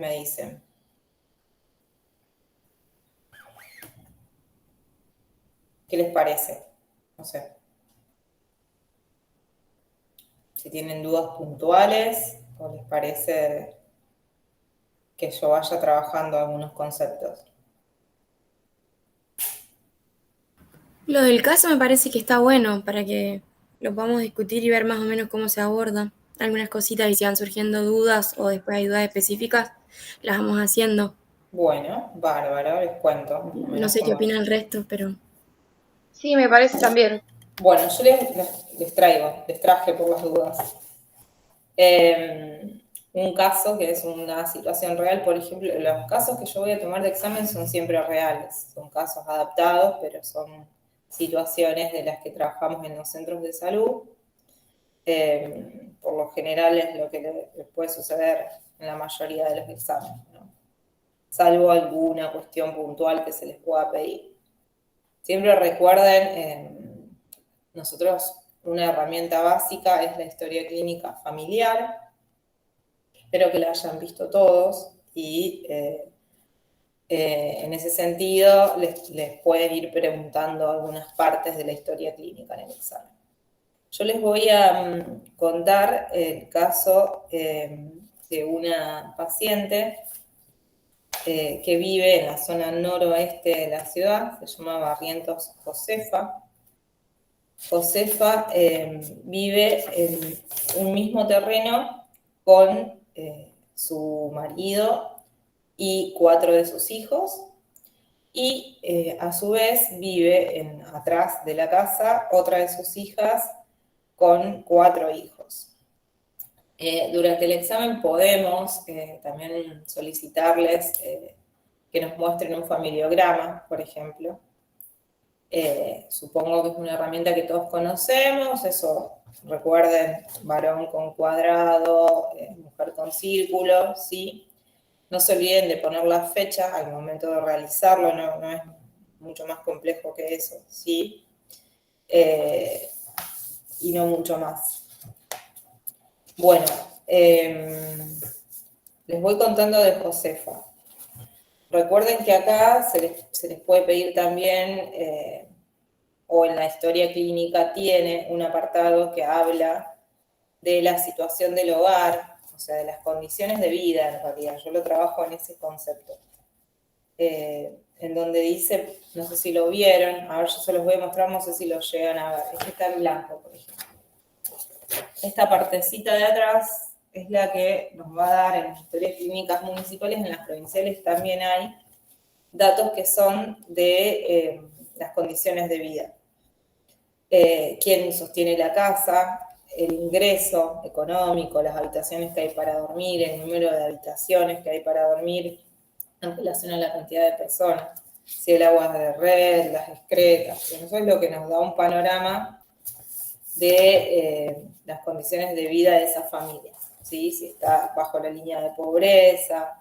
me dicen. ¿Qué les parece? No sé. Si tienen dudas puntuales o les parece que yo vaya trabajando algunos conceptos. Lo del caso me parece que está bueno para que lo podamos discutir y ver más o menos cómo se aborda. Algunas cositas y si van surgiendo dudas o después hay dudas específicas, las vamos haciendo. Bueno, bárbaro, les cuento más o No menos sé qué cómo opina es. el resto, pero Sí, me parece también. Bueno, yo les traje por las dudas. Un caso que es una situación real, por ejemplo, los casos que yo voy a tomar de examen son siempre reales, son casos adaptados, pero son situaciones de las que trabajamos en los centros de salud. Por lo general es lo que les puede suceder en la mayoría de los exámenes, ¿no? Salvo alguna cuestión puntual que se les pueda pedir. Siempre recuerden, nosotros una herramienta básica es la historia clínica familiar. Espero que la hayan visto todos y en ese sentido les pueden ir preguntando algunas partes de la historia clínica en el examen. Yo les voy a contar el caso de una paciente que vive en la zona noroeste de la ciudad, se llama Barrientos Josefa. Josefa vive en un mismo terreno con su marido y 4 de sus hijos, y a su vez vive atrás de la casa otra de sus hijas con 4 hijos. Durante el examen podemos también solicitarles que nos muestren un familiograma, por ejemplo. Supongo que es una herramienta que todos conocemos, eso, recuerden, varón con cuadrado, mujer con círculo, ¿sí? No se olviden de poner la fecha al momento de realizarlo, no es mucho más complejo que eso, ¿sí? Y no mucho más. Bueno, les voy contando de Josefa. Recuerden que acá se les puede pedir también, o en la historia clínica tiene un apartado que habla de la situación del hogar, o sea, de las condiciones de vida en realidad. Yo lo trabajo en ese concepto. En donde dice, no sé si lo vieron, a ver, yo se los voy a mostrar, no sé si lo llegan a ver. Este está en blanco, por ejemplo. Esta partecita de atrás es la que nos va a dar en las historias clínicas municipales, en las provinciales también hay datos que son de las condiciones de vida. Quién sostiene la casa, el ingreso económico, las habitaciones que hay para dormir, el número de habitaciones que hay para dormir en relación a la cantidad de personas, si el agua es de red, las excretas. Eso es lo que nos da un panorama de las condiciones de vida de esa familia, ¿sí? Si está bajo la línea de pobreza,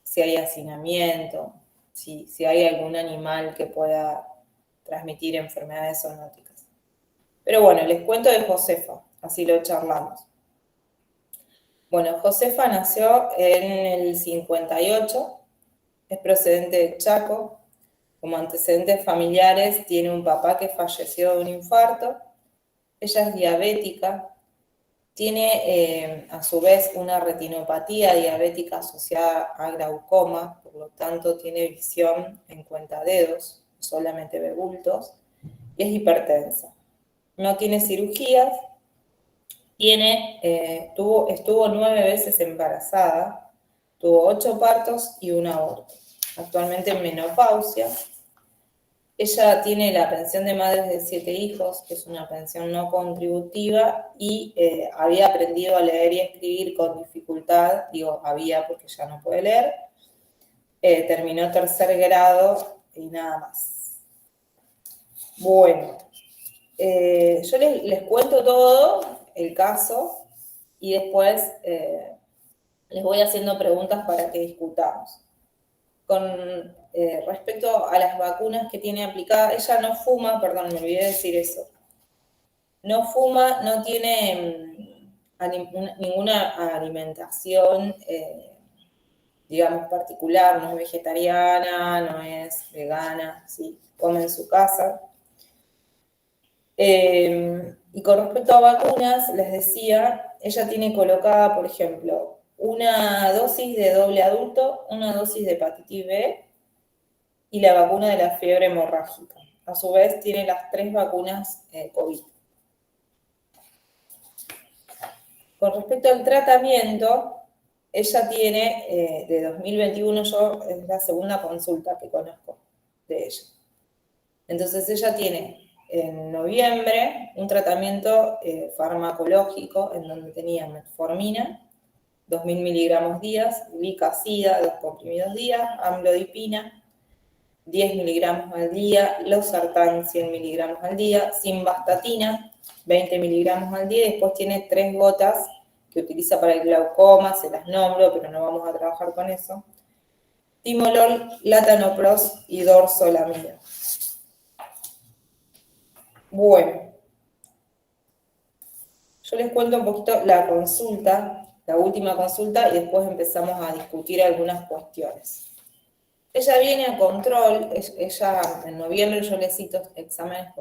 si hay hacinamiento, si hay algún animal que pueda transmitir enfermedades zoonóticas. Pero bueno, les cuento de Josefa, así lo charlamos. Bueno, Josefa nació en el 58, es procedente de Chaco. Como antecedentes familiares tiene un papá que falleció de un infarto. Ella es diabética, tiene a su vez una retinopatía diabética asociada a glaucoma, por lo tanto tiene visión en cuentadedos, solamente ve bultos, y es hipertensa. No tiene cirugías, estuvo 9 veces embarazada, tuvo 8 partos y un aborto. Actualmente en menopausia. Ella tiene la pensión de madres de 7 hijos, que es una pensión no contributiva, y había aprendido a leer y escribir con dificultad, digo había porque ya no puede leer, terminó 3er grado y nada más. Bueno, yo les cuento todo, el caso, y después les voy haciendo preguntas para que discutamos. Con respecto a las vacunas que tiene aplicada, ella no fuma, perdón, me olvidé de decir eso. No fuma, no tiene ninguna alimentación digamos, particular, no es vegetariana, no es vegana, ¿sí? Come en su casa. Y con respecto a vacunas, les decía, ella tiene colocada, por ejemplo, una dosis de doble adulto, una dosis de hepatitis B y la vacuna de la fiebre hemorrágica. A su vez, tiene las 3 vacunas COVID. Con respecto al tratamiento, ella tiene, de 2021, es la segunda consulta que conozco de ella. Entonces ella tiene en noviembre un tratamiento farmacológico en donde tenía metformina, 2.000 miligramos días, glicacida, 2 comprimidos días, amlodipina, 10 miligramos al día, losartán, 100 miligramos al día, simvastatina, 20 miligramos al día, y después tiene 3 gotas que utiliza para el glaucoma, se las nombro, pero no vamos a trabajar con eso. Timolol, latanoprost y dorzolamida. Bueno, yo les cuento un poquito la consulta, la última consulta, y después empezamos a discutir algunas cuestiones. Ella viene a control, ella en noviembre yo le solicito exámenes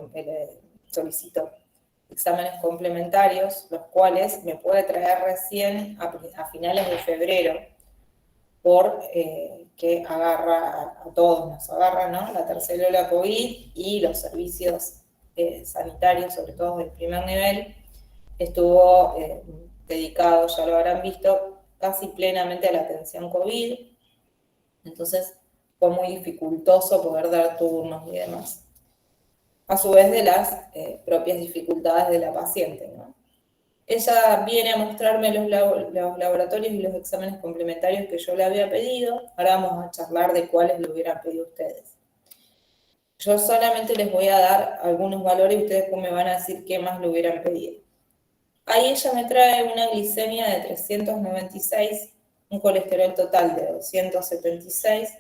complementarios, los cuales me puede traer recién a finales de febrero, por que agarra a todos, nos agarra, ¿no? La tercera ola COVID y los servicios sanitarios, sobre todo del primer nivel, estuvo dedicado, ya lo habrán visto, casi plenamente a la atención COVID. Entonces fue muy dificultoso poder dar turnos y demás. A su vez de las propias dificultades de la paciente, ¿no? Ella viene a mostrarme los laboratorios y los exámenes complementarios que yo le había pedido. Ahora vamos a charlar de cuáles le hubieran pedido ustedes. Yo solamente les voy a dar algunos valores y ustedes después me van a decir qué más le hubieran pedido. Ahí ella me trae una glicemia de 396, un colesterol total de 276,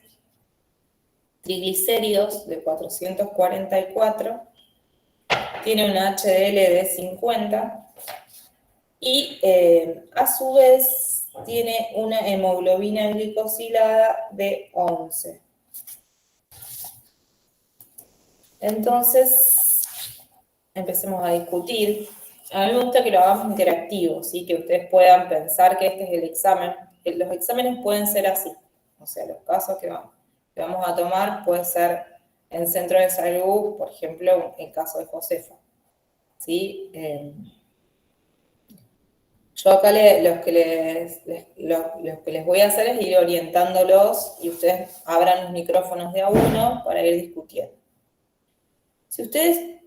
triglicéridos de 444, tiene una HDL de 50, y a su vez tiene una hemoglobina glicosilada de 11. Entonces, empecemos a discutir. A mí me gusta que lo hagamos interactivo, ¿sí? Que ustedes puedan pensar que este es el examen. Los exámenes pueden ser así. O sea, los casos que vamos a tomar puede ser en centro de salud, por ejemplo, el caso de Josefa, ¿sí? Yo acá lo que les voy a hacer es ir orientándolos y ustedes abran los micrófonos de a uno para ir discutiendo. Si ustedes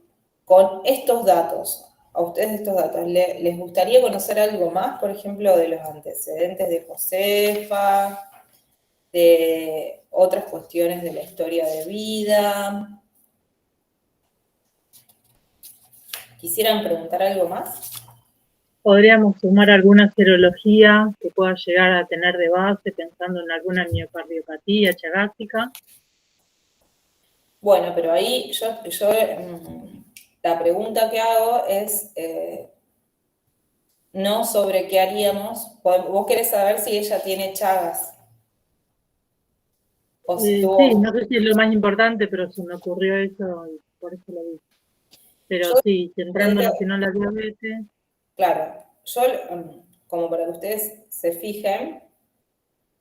con estos datos, a ustedes estos datos, les gustaría conocer algo más, por ejemplo, de los antecedentes de Josefa, de otras cuestiones de la historia de vida, ¿quisieran preguntar algo más? Podríamos sumar alguna serología que pueda llegar a tener de base, pensando en alguna miocardiopatía chagásica. Bueno, pero ahí yo la pregunta que hago es no sobre qué haríamos. Vos querés saber si ella tiene Chagas. O si tuvo... Sí, no sé si es lo más importante, pero se me ocurrió eso y por eso lo vi. Pero sí, centrándonos en la diabetes. Claro, yo, como para que ustedes se fijen,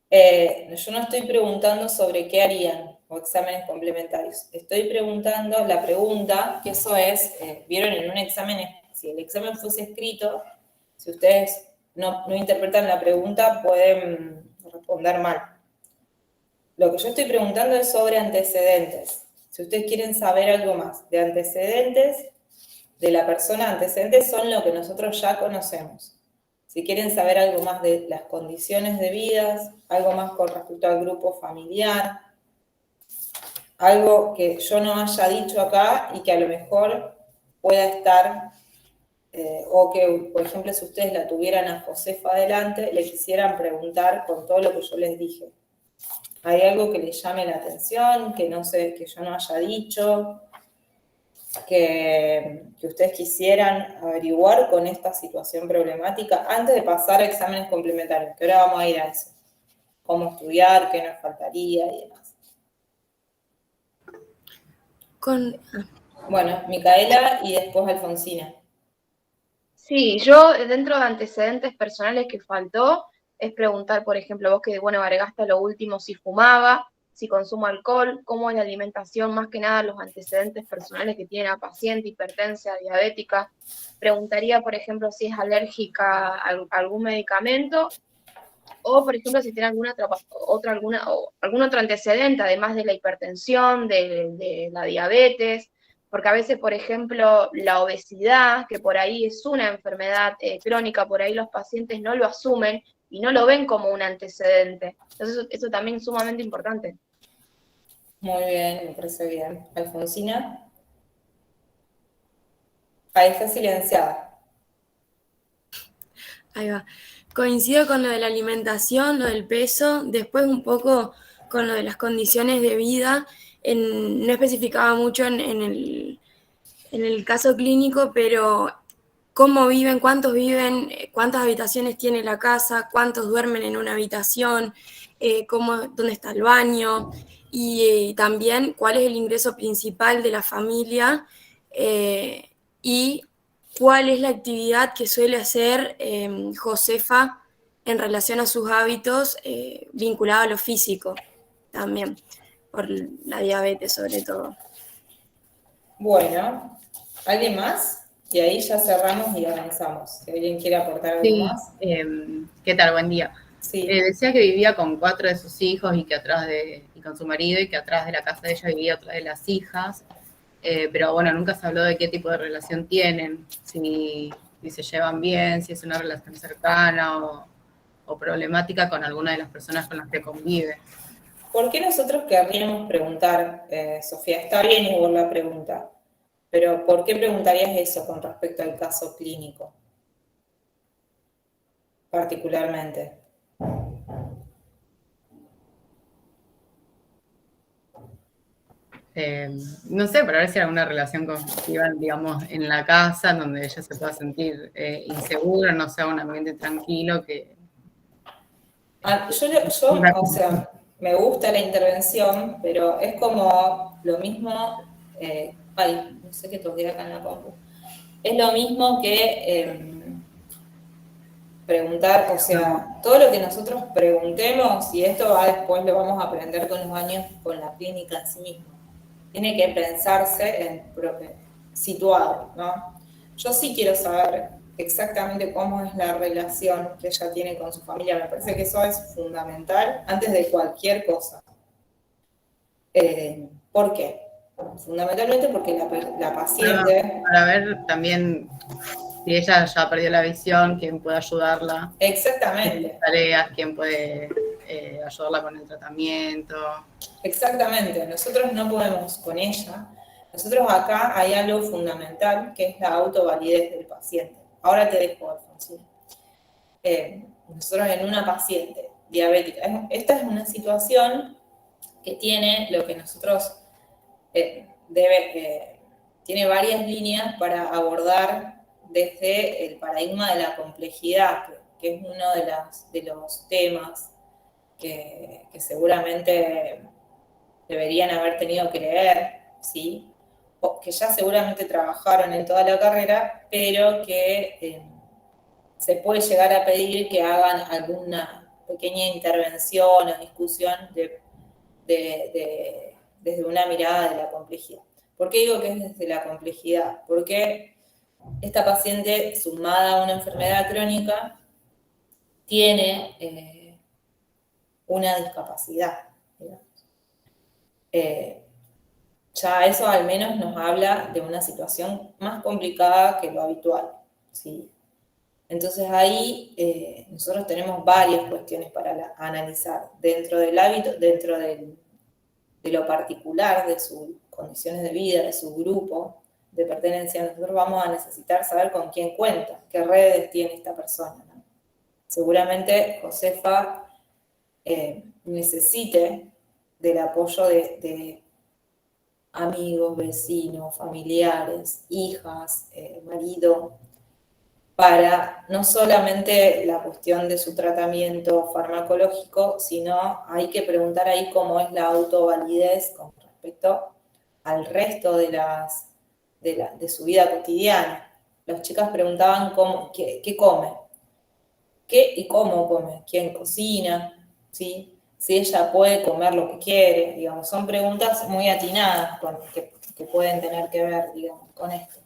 yo no estoy preguntando sobre qué harían o exámenes complementarios. Estoy preguntando, la pregunta, que eso es, vieron en un examen, si el examen fuese escrito, si ustedes no interpretan la pregunta, pueden responder mal. Lo que yo estoy preguntando es sobre antecedentes. Si ustedes quieren saber algo más de antecedentes de la persona, antecedentes son lo que nosotros ya conocemos. Si quieren saber algo más de las condiciones de vida, algo más con respecto al grupo familiar, algo que yo no haya dicho acá y que a lo mejor pueda estar, o que, por ejemplo, si ustedes la tuvieran a Josefa adelante, le quisieran preguntar con todo lo que yo les dije. ¿Hay algo que les llame la atención, que no sé, que yo no haya dicho, que ustedes quisieran averiguar con esta situación problemática antes de pasar a exámenes complementarios, que ahora vamos a ir a eso? cómo estudiar, qué nos faltaría y demás. Bueno, Micaela y después Alfonsina. Sí, yo dentro de antecedentes personales que faltó, es preguntar, por ejemplo, vos que, bueno, agregaste a lo último si fumaba, si consumo alcohol, cómo es la alimentación, más que nada los antecedentes personales que tiene la paciente, hipertensa, diabética. Preguntaría, por ejemplo, si es alérgica a algún medicamento o, por ejemplo, si tiene algún otro antecedente, además de la hipertensión, de la diabetes, porque a veces, por ejemplo, la obesidad, que por ahí es una enfermedad crónica, por ahí los pacientes no lo asumen y no lo ven como un antecedente. Entonces, eso también es sumamente importante. Muy bien, me parece bien. Alfonsina. Ahí está silenciada. Ahí va. Coincido con lo de la alimentación, lo del peso, después un poco con lo de las condiciones de vida. No especificaba mucho en el caso clínico, pero cómo viven, cuántas habitaciones tiene la casa, cuántos duermen en una habitación, dónde está el baño y también cuál es el ingreso principal de la familia y cuál es la actividad que suele hacer Josefa en relación a sus hábitos vinculado a lo físico también, por la diabetes sobre todo. Bueno, ¿alguien más? Y ahí ya cerramos y avanzamos. Si alguien quiere aportar algo Sí, más. ¿qué tal? Buen día. Sí. Decía que vivía con 4 de sus hijos y con su marido y que atrás de la casa de ella vivía otra de las hijas. Pero bueno, nunca se habló de qué tipo de relación tienen, si se llevan bien, si es una relación cercana o problemática con alguna de las personas con las que convive. ¿Por qué nosotros querríamos preguntar, Sofía? Está bien igual la pregunta, pero ¿por qué preguntarías eso con respecto al caso clínico? Particularmente. No sé, para ver si hay alguna relación conflictiva, digamos, en la casa, en donde ella se pueda sentir insegura, no sea un ambiente tranquilo que... O sea, me gusta la intervención, pero es como lo mismo, no sé qué toqué acá en la compu. Es lo mismo que preguntar, o sea, todo lo que nosotros preguntemos, y esto después lo vamos a aprender con los años con la clínica en sí misma, tiene que pensarse situado, ¿no? Yo sí quiero saber exactamente cómo es la relación que ella tiene con su familia. Me parece que eso es fundamental antes de cualquier cosa. ¿Por qué? Fundamentalmente porque la paciente... Para ver también si ella ya perdió la visión, quién puede ayudarla. Exactamente. Tareas, quién puede ayudarla con el tratamiento. Exactamente. Nosotros no podemos con ella. Nosotros acá hay algo fundamental que es la autovalidez del paciente. Ahora te dejo, Alfonsina. Nosotros en una paciente diabética, esta es una situación que tiene lo que nosotros tiene varias líneas para abordar desde el paradigma de la complejidad, que es uno de los temas que seguramente deberían haber tenido que leer, ¿sí? O que ya seguramente trabajaron en toda la carrera, pero que se puede llegar a pedir que hagan alguna pequeña intervención o discusión desde una mirada de la complejidad. ¿Por qué digo que es desde la complejidad? Porque esta paciente, sumada a una enfermedad crónica, tiene una discapacidad, digamos. Ya eso al menos nos habla de una situación más complicada que lo habitual, ¿sí? Entonces ahí nosotros tenemos varias cuestiones para analizar dentro del hábito, dentro de lo particular de sus condiciones de vida, de su grupo de pertenencia. Nosotros vamos a necesitar saber con quién cuenta, qué redes tiene esta persona, ¿no? Seguramente Josefa necesite del apoyo de amigos, vecinos, familiares, hijas, marido, para no solamente la cuestión de su tratamiento farmacológico, sino hay que preguntar ahí cómo es la autovalidez con respecto al resto de su vida cotidiana. Las chicas preguntaban qué come, qué y cómo come, quién cocina, ¿sí? Si ella puede comer lo que quiere, digamos. Son preguntas muy atinadas que pueden tener que ver, digamos, con esto,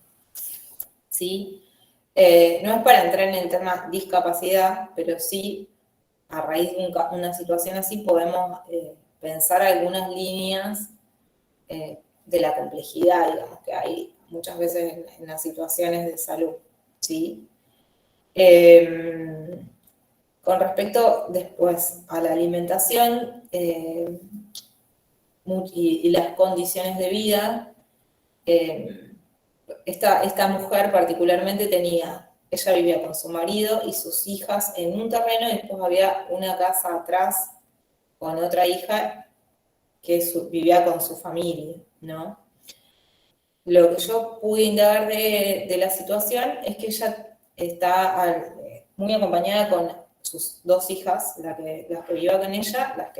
¿sí? No es para entrar en el tema discapacidad, pero sí, a raíz de una situación así, podemos pensar algunas líneas de la complejidad, digamos, que hay muchas veces en las situaciones de salud, ¿sí? Con respecto después a la alimentación y las condiciones de vida, esta mujer particularmente ella vivía con su marido y sus hijas en un terreno y después había una casa atrás con otra hija que vivía con su familia, ¿no? Lo que yo pude indagar de la situación es que ella está muy acompañada con sus dos hijas, las que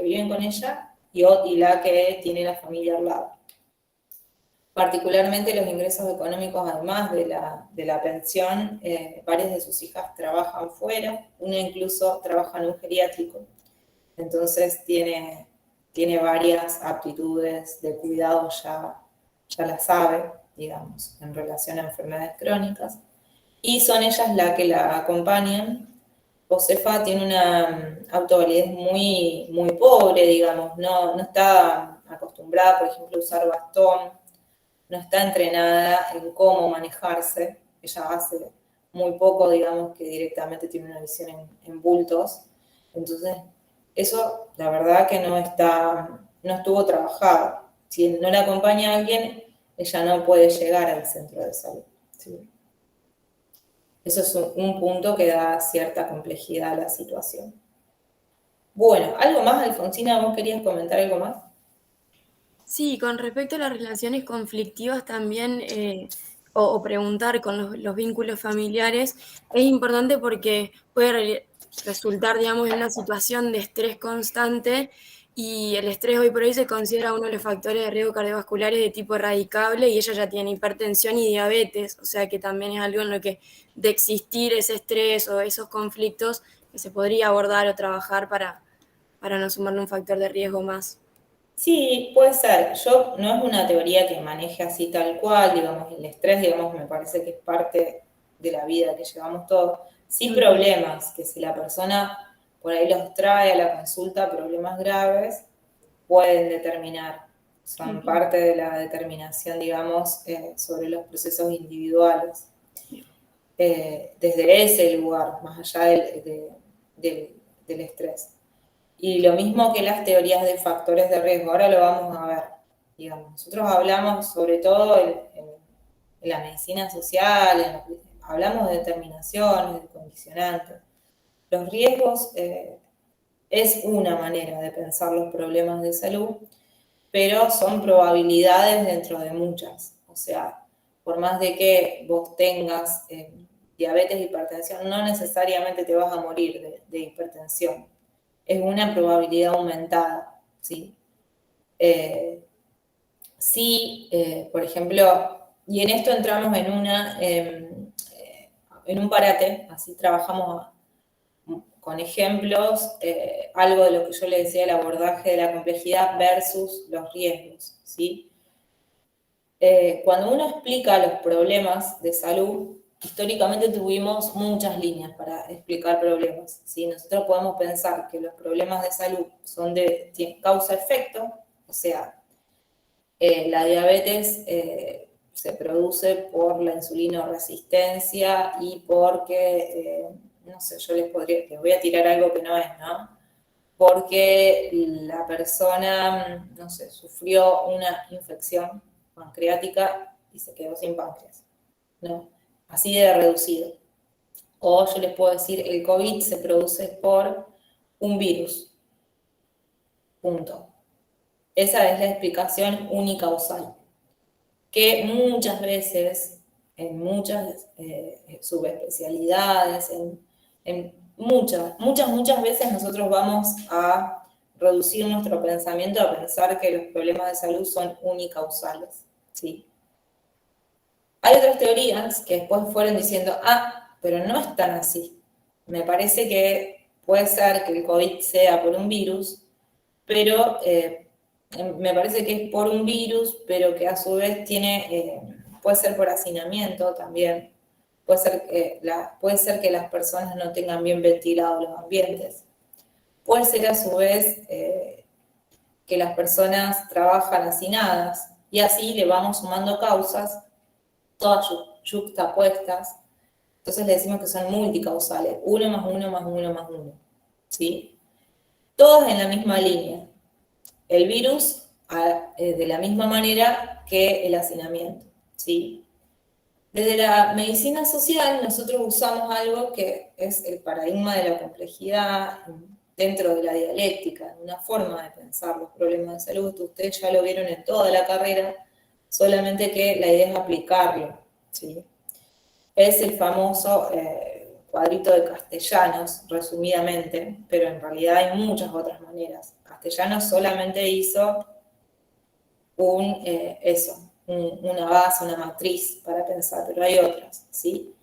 viven con ella y la que tiene la familia al lado. Particularmente los ingresos económicos, además de la pensión, varias de sus hijas trabajan fuera, una incluso trabaja en un geriátrico, entonces tiene varias aptitudes de cuidado, ya las sabe, digamos, en relación a enfermedades crónicas, y son ellas las que la acompañan. Josefa tiene una autovalidez muy, muy pobre, digamos, no está acostumbrada, por ejemplo, a usar bastón, no está entrenada en cómo manejarse, ella hace muy poco, digamos, que directamente tiene una visión en bultos, entonces eso la verdad que no estuvo trabajado. Si no la acompaña alguien, ella no puede llegar al centro de salud, ¿sí? Eso es un punto que da cierta complejidad a la situación. Bueno, ¿algo más, Alfonsina? ¿Vos querías comentar algo más? Sí, con respecto a las relaciones conflictivas también, o preguntar con los vínculos familiares, es importante porque puede resultar, digamos, en una situación de estrés constante y el estrés hoy por hoy se considera uno de los factores de riesgo cardiovasculares de tipo erradicable y ella ya tiene hipertensión y diabetes, o sea que también es algo en lo que de existir ese estrés o esos conflictos que se podría abordar o trabajar para no sumarle un factor de riesgo más. Sí, puede ser. No es una teoría que maneje así tal cual, digamos, el estrés, digamos, me parece que es parte de la vida que llevamos todos. Sí, problemas, que si la persona por ahí los trae a la consulta, problemas graves, pueden determinar, son parte de la determinación, digamos, sobre los procesos individuales. Desde ese lugar, más allá del estrés. Y lo mismo que las teorías de factores de riesgo, ahora lo vamos a ver. Digamos, nosotros hablamos sobre todo en la medicina social, hablamos de determinaciones, de condicionantes. Los riesgos es una manera de pensar los problemas de salud, pero son probabilidades dentro de muchas. O sea, por más de que vos tengas diabetes, hipertensión, no necesariamente te vas a morir de hipertensión. Es una probabilidad aumentada, ¿sí? Por ejemplo, y en esto entramos en un parate, así trabajamos con ejemplos, algo de lo que yo le decía, el abordaje de la complejidad versus los riesgos, ¿sí? Cuando uno explica los problemas de salud, históricamente tuvimos muchas líneas para explicar problemas, ¿sí? Nosotros podemos pensar que los problemas de salud son de causa-efecto, o sea, la diabetes se produce por la insulinoresistencia y porque, no sé, les voy a tirar algo que no es, ¿no? Porque la persona, no sé, sufrió una infección pancreática y se quedó sin páncreas, ¿no? Así de reducido. O yo les puedo decir, el COVID se produce por un virus, punto. Esa es la explicación unicausal, que muchas veces en muchas subespecialidades, en muchas veces nosotros vamos a reducir nuestro pensamiento a pensar que los problemas de salud son unicausales, ¿sí? Hay otras teorías que después fueron diciendo, pero no es tan así. Me parece que puede ser que el COVID sea por un virus, pero me parece que es por un virus, pero que a su vez puede ser por hacinamiento también. Puede ser que las personas no tengan bien ventilados los ambientes. Puede ser a su vez que las personas trabajan hacinadas y así le vamos sumando causas, todas yuxtapuestas. Entonces le decimos que son multicausales, 1 más 1 más 1 más 1, ¿sí? Todas en la misma línea. El virus de la misma manera que el hacinamiento, ¿sí? Desde la medicina social nosotros usamos algo que es el paradigma de la complejidad dentro de la dialéctica, una forma de pensar los problemas de salud. Ustedes ya lo vieron en toda la carrera, solamente que la idea es aplicarlo, ¿sí? Es el famoso cuadrito de Castellanos, resumidamente, pero en realidad hay muchas otras maneras. Castellanos solamente hizo una base, una matriz para pensar, pero hay otras, ¿sí?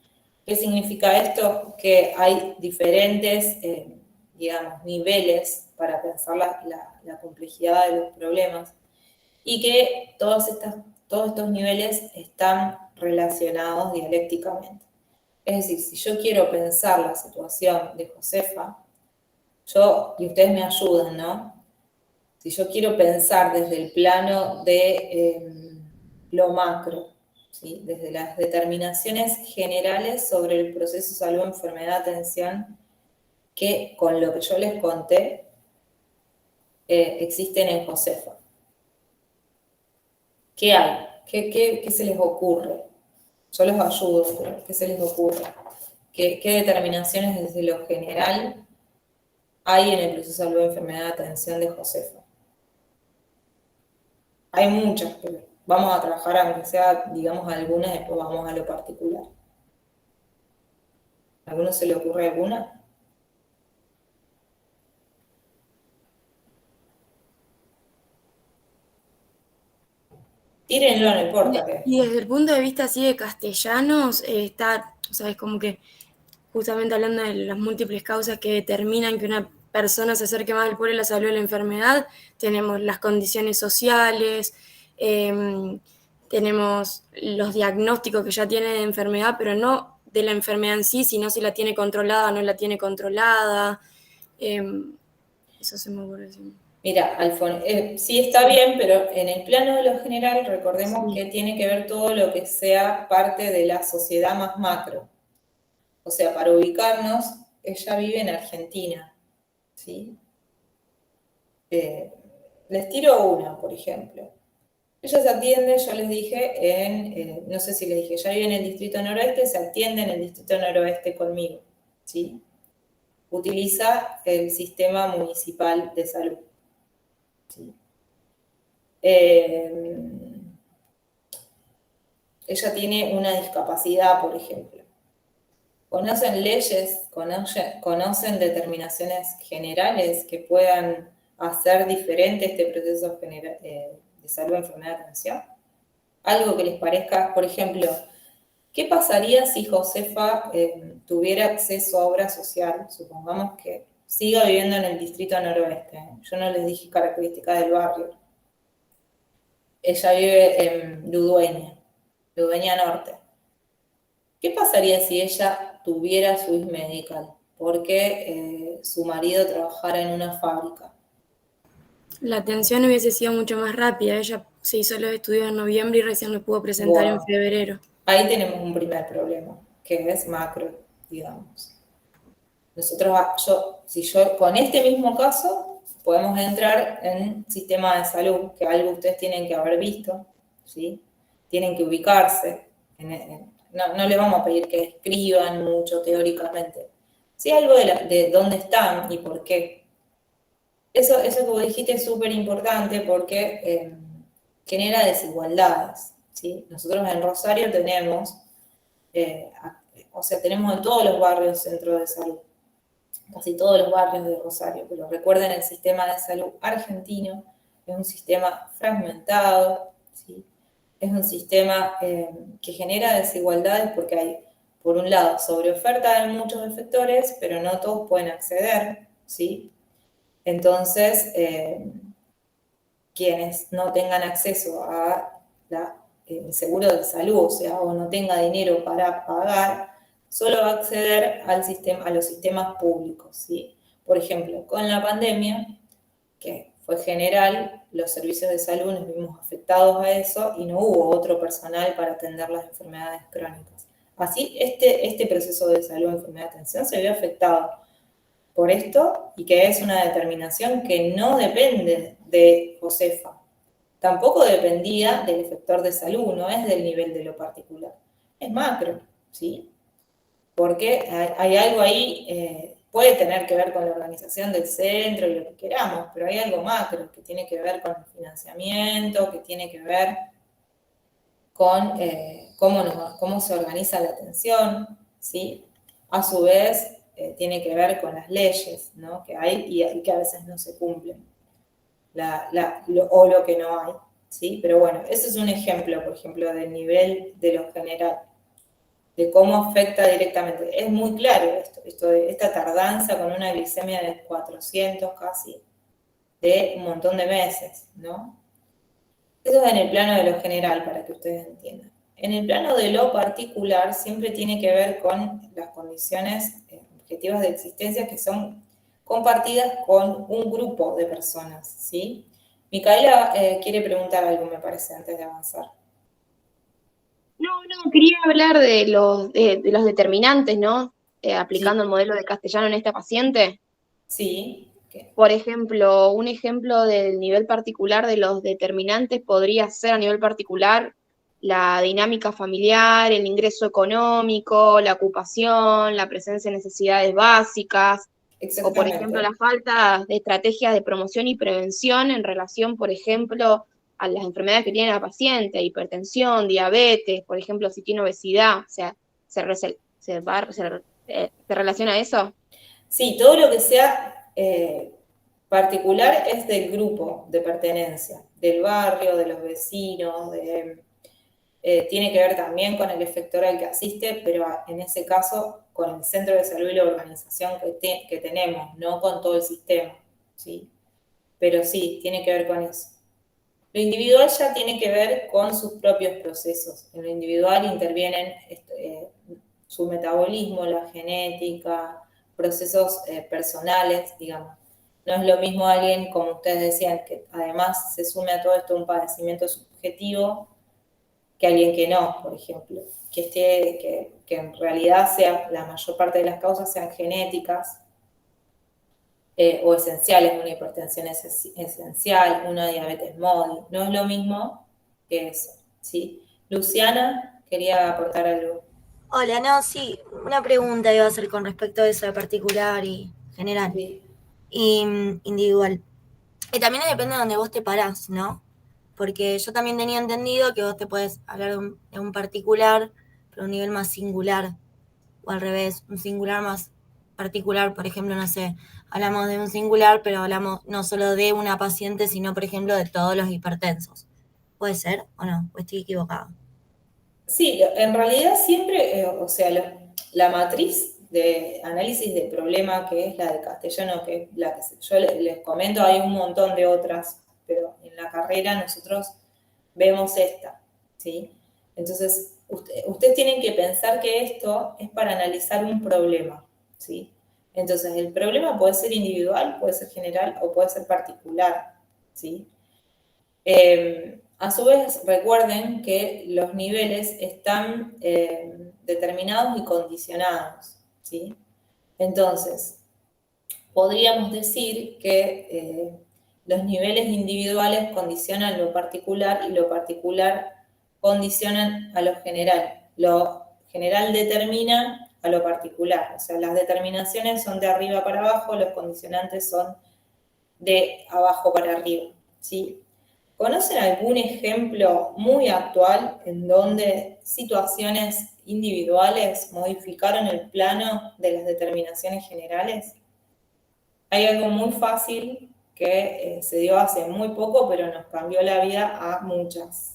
¿Qué significa esto? Que hay diferentes, digamos, niveles para pensar la complejidad de los problemas y que todos estos niveles están relacionados dialécticamente. Es decir, si yo quiero pensar la situación de Josefa, y ustedes me ayudan, ¿no? Si yo quiero pensar desde el plano de lo macro, ¿sí? Desde las determinaciones generales sobre el proceso salud, enfermedad, atención, que con lo que yo les conté existen en Josefa. ¿Qué hay? ¿Qué se les ocurre? Yo los ayudo, pero ¿qué se les ocurre? ¿Qué determinaciones desde lo general hay en el proceso de salud, enfermedad, atención de Josefa? Hay muchas, pero vamos a trabajar, aunque sea, digamos, algunas, después vamos a lo particular. ¿A alguno se le ocurre alguna? Tírenlo, no importa qué. Y desde el punto de vista así de Castellanos, o sea, es como que justamente hablando de las múltiples causas que determinan que una persona se acerque más al pobre la salud o la enfermedad, tenemos las condiciones sociales, tenemos los diagnósticos que ya tiene de enfermedad, pero no de la enfermedad en sí, sino si la tiene controlada o no la tiene controlada. Eso se me ocurre. Mira, Alfonso, sí está bien, pero en el plano de lo general recordemos que tiene que ver todo lo que sea parte de la sociedad más macro. O sea, para ubicarnos, ella vive en Argentina, ¿sí? Les tiro una, por ejemplo. Ella se atiende, yo les dije, no sé si les dije, ella vive en el Distrito Noroeste, se atiende en el Distrito Noroeste conmigo, ¿sí? Utiliza el sistema municipal de salud, ¿sí? Ella tiene una discapacidad, por ejemplo. ¿Conocen leyes, conocen determinaciones generales que puedan hacer diferente este proceso de salud, enfermedad, atención? Algo que les parezca, por ejemplo, ¿qué pasaría si Josefa tuviera acceso a obra social? Supongamos que siga viviendo en el Distrito Noroeste. Yo no les dije características del barrio. Ella vive en Ludueña Norte. ¿Qué pasaría si ella tuviera su IS Medical? Porque su marido trabajara en una fábrica. La atención hubiese sido mucho más rápida. Ella se hizo los estudios en noviembre y recién lo pudo presentar en febrero. Ahí tenemos un primer problema, que es macro, digamos. Con este mismo caso, podemos entrar en sistema de salud, que algo ustedes tienen que haber visto, ¿sí? Tienen que ubicarse. No le vamos a pedir que escriban mucho teóricamente. Sí, algo de dónde están y por qué. Eso que vos dijiste es súper importante porque genera desigualdades, ¿sí? Nosotros en Rosario tenemos o sea, tenemos en todos los barrios centros de salud, casi todos los barrios de Rosario, pero recuerden, el sistema de salud argentino es un sistema fragmentado, ¿sí? Es un sistema que genera desigualdades porque hay, por un lado, sobreoferta de muchos efectores, pero no todos pueden acceder, ¿sí? Entonces, quienes no tengan acceso a el seguro de salud, o sea, o no tenga dinero para pagar, solo va a acceder a los sistemas públicos, ¿sí? Por ejemplo, con la pandemia, que fue general, los servicios de salud nos vimos afectados a eso y no hubo otro personal para atender las enfermedades crónicas. Así, este proceso de salud, enfermedad, atención se vio afectado por esto y que es una determinación que no depende de Josefa. Tampoco dependía del efector de salud, no es del nivel de lo particular. Es macro, ¿sí? Porque hay algo ahí, puede tener que ver con la organización del centro y lo que queramos, pero hay algo macro que tiene que ver con el financiamiento, que tiene que ver con cómo se organiza la atención, ¿sí? A su vez, tiene que ver con las leyes, ¿no? Que hay y que a veces no se cumplen, o lo que no hay, ¿sí? Pero bueno, ese es un ejemplo, por ejemplo, del nivel de lo general, de cómo afecta directamente. Es muy claro esta tardanza con una glicemia de 400 casi, de un montón de meses, ¿no? Eso es en el plano de lo general, para que ustedes entiendan. En el plano de lo particular, siempre tiene que ver con las condiciones objetivas de existencia que son compartidas con un grupo de personas, ¿sí? Micaela quiere preguntar algo, me parece, antes de avanzar. No, quería hablar de los determinantes, ¿no? Aplicando el modelo de castellano en esta paciente. Sí. Por ejemplo, un ejemplo del nivel particular de los determinantes podría ser a nivel particular la dinámica familiar, el ingreso económico, la ocupación, la presencia de necesidades básicas, o por ejemplo la falta de estrategias de promoción y prevención en relación, por ejemplo, a las enfermedades que tiene la paciente, hipertensión, diabetes, por ejemplo, si tiene obesidad, o sea, ¿se relaciona a eso? Sí, todo lo que sea particular es del grupo de pertenencia, del barrio, de los vecinos, tiene que ver también con el efector al que asiste, pero en ese caso con el centro de salud y la organización que tenemos, no con todo el sistema, ¿sí? Pero sí, tiene que ver con eso. Lo individual ya tiene que ver con sus propios procesos. En lo individual intervienen su metabolismo, la genética, procesos personales, digamos. No es lo mismo alguien, como ustedes decían, que además se sume a todo esto un padecimiento subjetivo, que alguien que no, por ejemplo. Que en realidad la mayor parte de las causas sean genéticas, o esenciales, una hipertensión esencial, una diabetes móvil. No es lo mismo que eso, ¿sí? Luciana quería aportar algo. Hola, no, sí, una pregunta iba a hacer con respecto a eso de particular y general. Sí. Y individual. Y también depende de donde vos te parás, ¿no? Porque yo también tenía entendido que vos te podés hablar de un particular, pero a un nivel más singular, o al revés, un singular más particular. Por ejemplo, no sé, hablamos de un singular, pero hablamos no solo de una paciente, sino, por ejemplo, de todos los hipertensos. ¿Puede ser o no? ¿O estoy equivocada? Sí, en realidad siempre, o sea, la matriz de análisis del problema, que es la de castellano, que es la que yo les comento, hay un montón de otras, pero en la carrera nosotros vemos esta, ¿sí? Entonces, ustedes tienen que pensar que esto es para analizar un problema, ¿sí? Entonces, el problema puede ser individual, puede ser general o puede ser particular, ¿sí? A su vez, recuerden que los niveles están determinados y condicionados, ¿sí? Entonces, podríamos decir que los niveles individuales condicionan lo particular y lo particular condicionan a lo general. Lo general determina a lo particular, o sea, las determinaciones son de arriba para abajo, los condicionantes son de abajo para arriba, ¿sí? ¿Conocen algún ejemplo muy actual en donde situaciones individuales modificaron el plano de las determinaciones generales? Hay algo muy fácil que se dio hace muy poco, pero nos cambió la vida a muchas.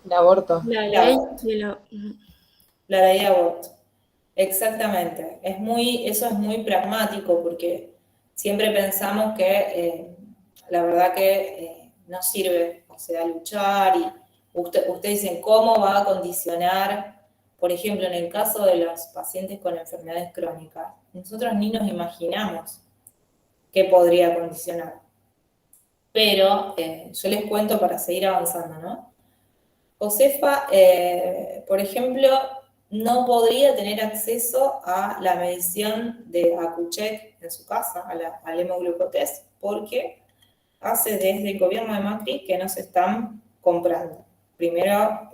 El aborto. La El ley aborto. que lo... La ley de aborto. Exactamente. Eso es muy pragmático porque siempre pensamos que la verdad que no sirve, o sea, luchar y ustedes dicen cómo va a condicionar, por ejemplo, en el caso de los pacientes con enfermedades crónicas, nosotros ni nos imaginamos qué podría condicionar. Pero yo les cuento para seguir avanzando, ¿no? Josefa, por ejemplo, no podría tener acceso a la medición de Accu-Chek en su casa, al hemoglucotest, porque hace desde el gobierno de Macri que no se están comprando. Primero,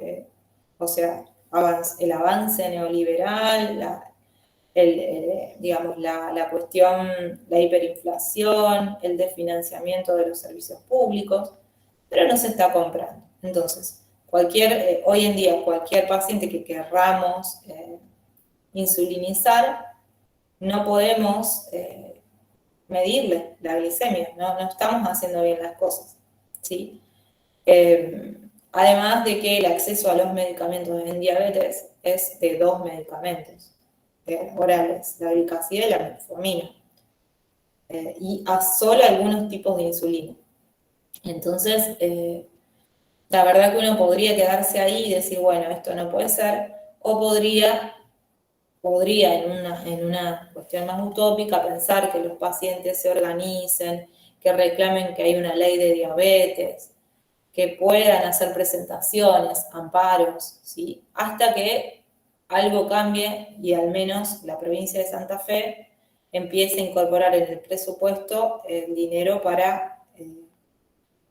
o sea, el avance neoliberal, digamos, la cuestión, la hiperinflación, el desfinanciamiento de los servicios públicos, pero no se está comprando. Entonces, hoy en día, cualquier paciente que querramos insulinizar, no podemos medirle la glicemia, no estamos haciendo bien las cosas, ¿sí? Además de que el acceso a los medicamentos en diabetes es de 2 medicamentos orales, la glicazida y la metformina, y a solo algunos tipos de insulina. Entonces, la verdad que uno podría quedarse ahí y decir, bueno, esto no puede ser, o podría en una cuestión más utópica pensar que los pacientes se organicen, que reclamen que hay una ley de diabetes, que puedan hacer presentaciones, amparos, ¿sí? Hasta que algo cambie y al menos la provincia de Santa Fe empiece a incorporar en el presupuesto el dinero para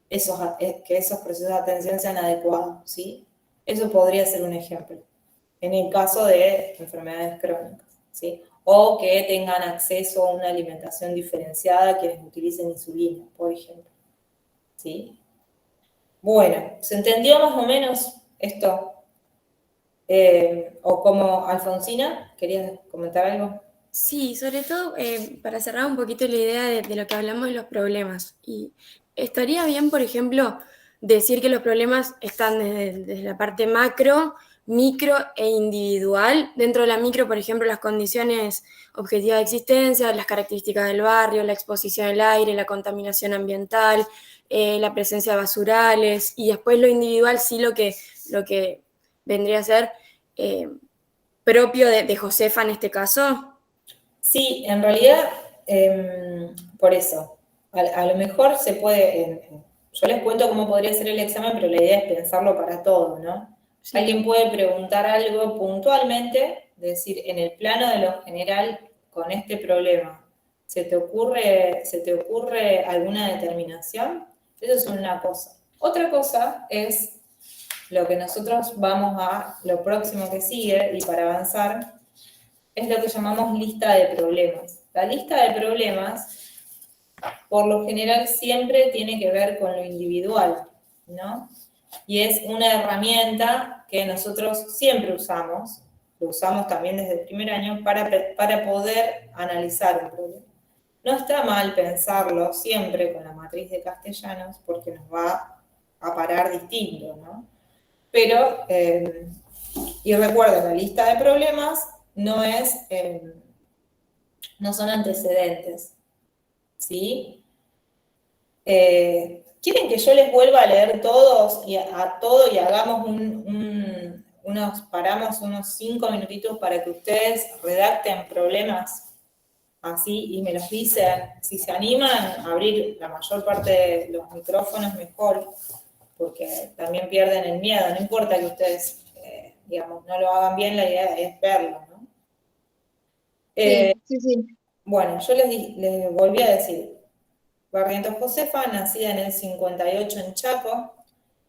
que esos procesos de atención sean adecuados, ¿sí? Eso podría ser un ejemplo, en el caso de enfermedades crónicas, ¿sí? O que tengan acceso a una alimentación diferenciada quienes utilicen insulina, por ejemplo, ¿sí? Bueno, ¿se entendió más o menos esto? O como Alfonsina, ¿querías comentar algo? Sí, sobre todo para cerrar un poquito la idea de lo que hablamos de los problemas. Y estaría bien, por ejemplo, decir que los problemas están desde la parte macro, micro e individual. Dentro de la micro, por ejemplo, las condiciones objetivas de existencia, las características del barrio, la exposición al aire, la contaminación ambiental, la presencia de basurales. Y después lo individual, sí, lo que vendría a ser propio de Josefa en este caso. Sí, en realidad, por eso, a lo mejor se puede, yo les cuento cómo podría ser el examen, pero la idea es pensarlo para todo, ¿no? Sí. Alguien puede preguntar algo puntualmente, decir, en el plano de lo general, con este problema, ¿se te ocurre alguna determinación? Eso es una cosa. Otra cosa es lo que nosotros lo próximo que sigue, y para avanzar, es lo que llamamos lista de problemas. La lista de problemas, por lo general, siempre tiene que ver con lo individual, ¿no? Y es una herramienta que nosotros siempre usamos, lo usamos también desde el primer año, para poder analizar un problema. No está mal pensarlo siempre con la matriz de Castellanos, porque nos va a parar distinto, ¿no? Pero, y recuerden, la lista de problemas no son antecedentes, ¿sí? ¿Quieren que yo les vuelva a leer todos y a todo y hagamos paramos unos 5 minutitos para que ustedes redacten problemas así y me los dicen? Si se animan a abrir la mayor parte de los micrófonos, mejor, porque también pierden el miedo. No importa que ustedes, digamos, no lo hagan bien, la idea es verlo, ¿no? Sí. Bueno, yo les volví a decir, Barrientos Josefa, nacida en el 58 en Chaco,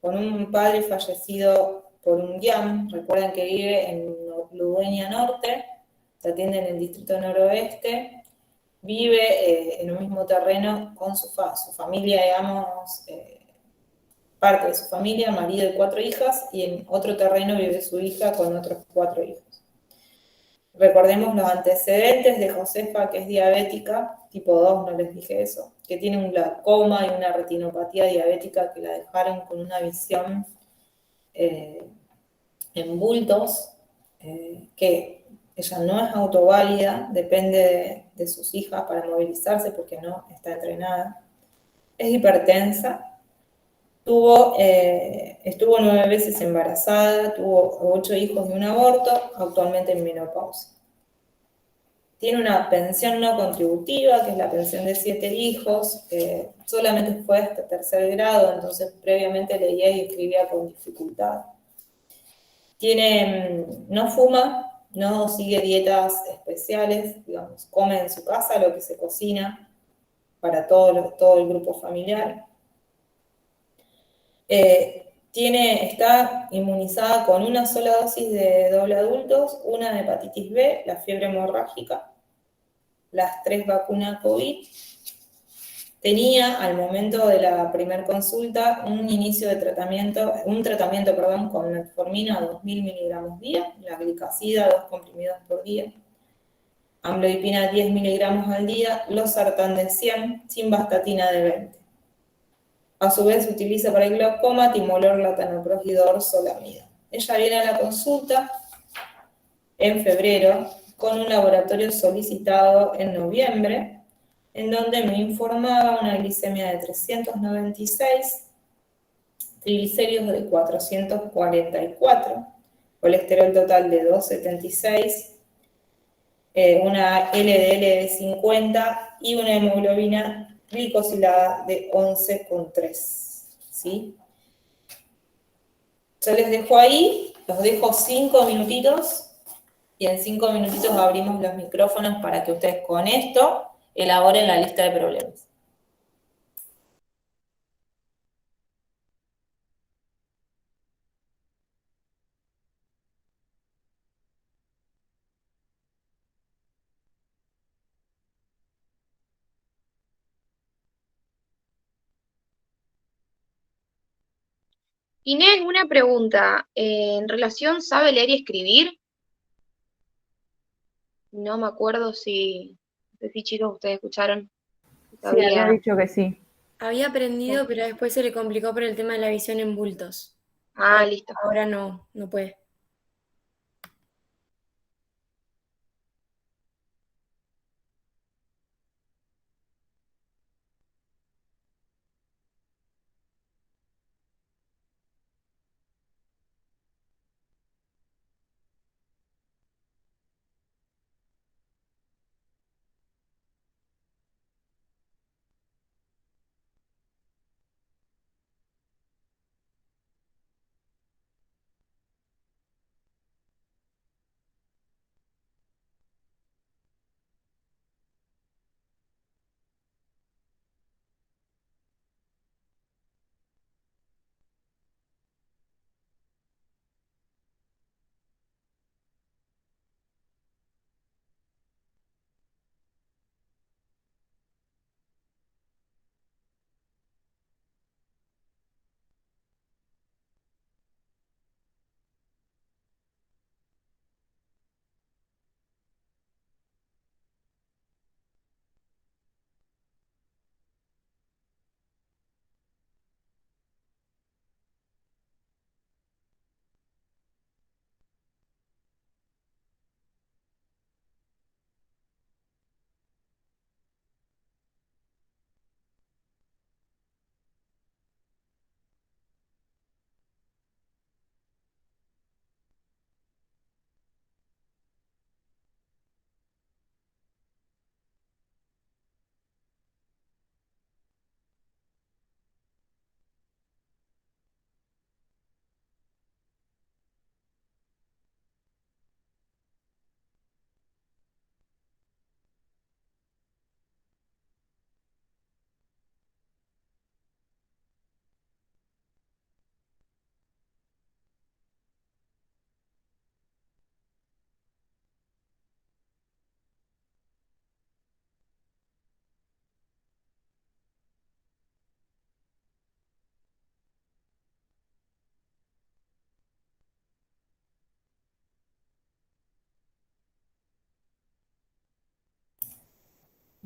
con un padre fallecido por un DIAM. Recuerden que vive en Ludueña Norte, se atiende en el distrito noroeste, vive en un mismo terreno con su familia, digamos, parte de su familia, marido y 4 hijas, y en otro terreno vive su hija con otros 4 hijos. Recordemos los antecedentes de Josefa, que es diabética, tipo 2, no les dije eso, que tiene un glaucoma y una retinopatía diabética que la dejaron con una visión en bultos, que ella no es autoválida, depende de sus hijas para movilizarse porque no está entrenada. Es hipertensa, estuvo 9 veces embarazada, tuvo 8 hijos y un aborto, actualmente en menopausia. Tiene una pensión no contributiva, que es la pensión de 7 hijos, que solamente fue hasta tercer grado, entonces previamente leía y escribía con dificultad. No fuma, no sigue dietas especiales, digamos, come en su casa lo que se cocina para todo el grupo familiar. Está inmunizada con una sola dosis de doble adultos, una de hepatitis B, la fiebre hemorrágica, las 3 vacunas COVID. Tenía al momento de la primera consulta un tratamiento con metformina 2000 miligramos día, la glicacida 2 comprimidos por día, amlodipina 10 miligramos al día, losartán de 100, simvastatina de 20. A su vez se utiliza para el glaucoma timolol, latanoprost y dorzolamida. Ella viene a la consulta en febrero con un laboratorio solicitado en noviembre, en donde me informaba una glicemia de 396, triglicéridos de 444, colesterol total de 276, una LDL de 50 y una hemoglobina glicosilada de 11,3. ¿Sí? Yo les dejo ahí, los dejo 5 minutitos y en 5 minutitos abrimos los micrófonos para que ustedes con esto elaboren la lista de problemas. Inés, una pregunta. En relación, ¿sabe leer y escribir? No me acuerdo no sé si chicos ustedes escucharon. Sí, había dicho que sí. Había aprendido, pero después se le complicó por el tema de la visión en bultos. Ah, listo. Ahora no puede.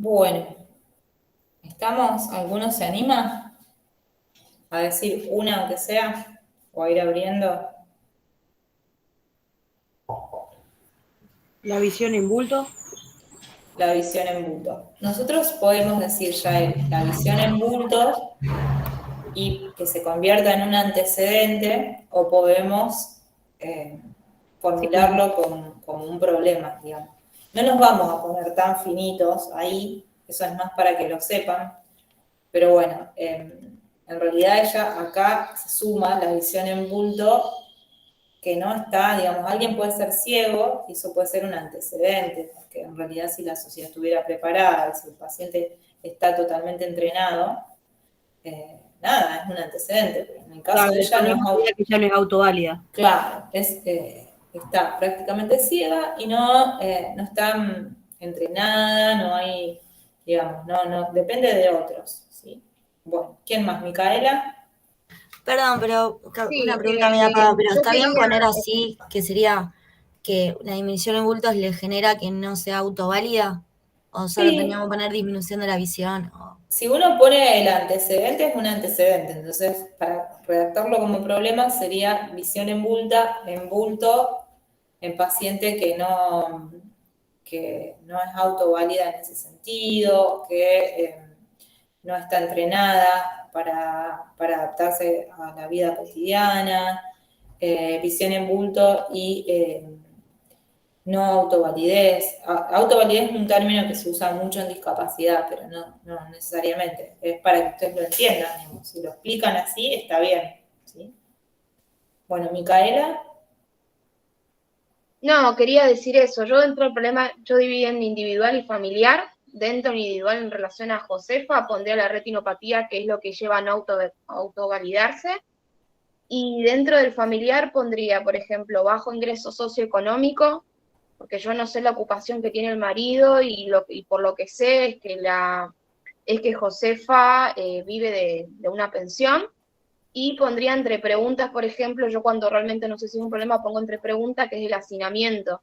Bueno, ¿estamos? ¿Alguno se anima a decir una aunque sea? ¿O a ir abriendo? La visión en bulto. La visión en bulto. Nosotros podemos decir ya la visión en bulto y que se convierta en un antecedente, o podemos formularlo como un problema, digamos. No nos vamos a poner tan finitos ahí, eso es más para que lo sepan, pero bueno, en realidad ella acá se suma la visión en bulto, que no está, digamos, alguien puede ser ciego y eso puede ser un antecedente, porque en realidad si la sociedad estuviera preparada, si el paciente está totalmente entrenado, nada, es un antecedente, pero en el caso Claro, de ella no es que ya no es autoválida. claro, está prácticamente ciega y no está entrenada, no hay, digamos, no, depende de otros, ¿sí? Bueno, ¿quién más? ¿Micaela? Perdón, pero Sí, una pregunta media paga, pero yo ¿está bien quería, poner así, que sería que la disminución en bultos le genera que no sea autoválida? ¿O solo Sí, teníamos que poner disminución de la visión? si uno pone el antecedente, es un antecedente, entonces para redactarlo como problema sería visión en bulto, en paciente que no es autoválida en ese sentido, que no está entrenada para adaptarse a la vida cotidiana, visión en bulto y no autovalidez. Autovalidez es un término que se usa mucho en discapacidad, pero no necesariamente. Es para que ustedes lo entiendan, digamos. Si lo explican así, está bien, ¿sí? Bueno, Micaela. no, quería decir eso. Yo dentro del problema, yo dividí en individual y familiar. Dentro del individual en relación a Josefa, pondría la retinopatía, que es lo que lleva a no autovalidarse. Y dentro del familiar pondría, por ejemplo, bajo ingreso socioeconómico, porque yo no sé la ocupación que tiene el marido y por lo que sé es que Josefa vive de una pensión. Y pondría entre preguntas, por ejemplo, yo cuando realmente no sé si es un problema, pongo entre preguntas que es el hacinamiento,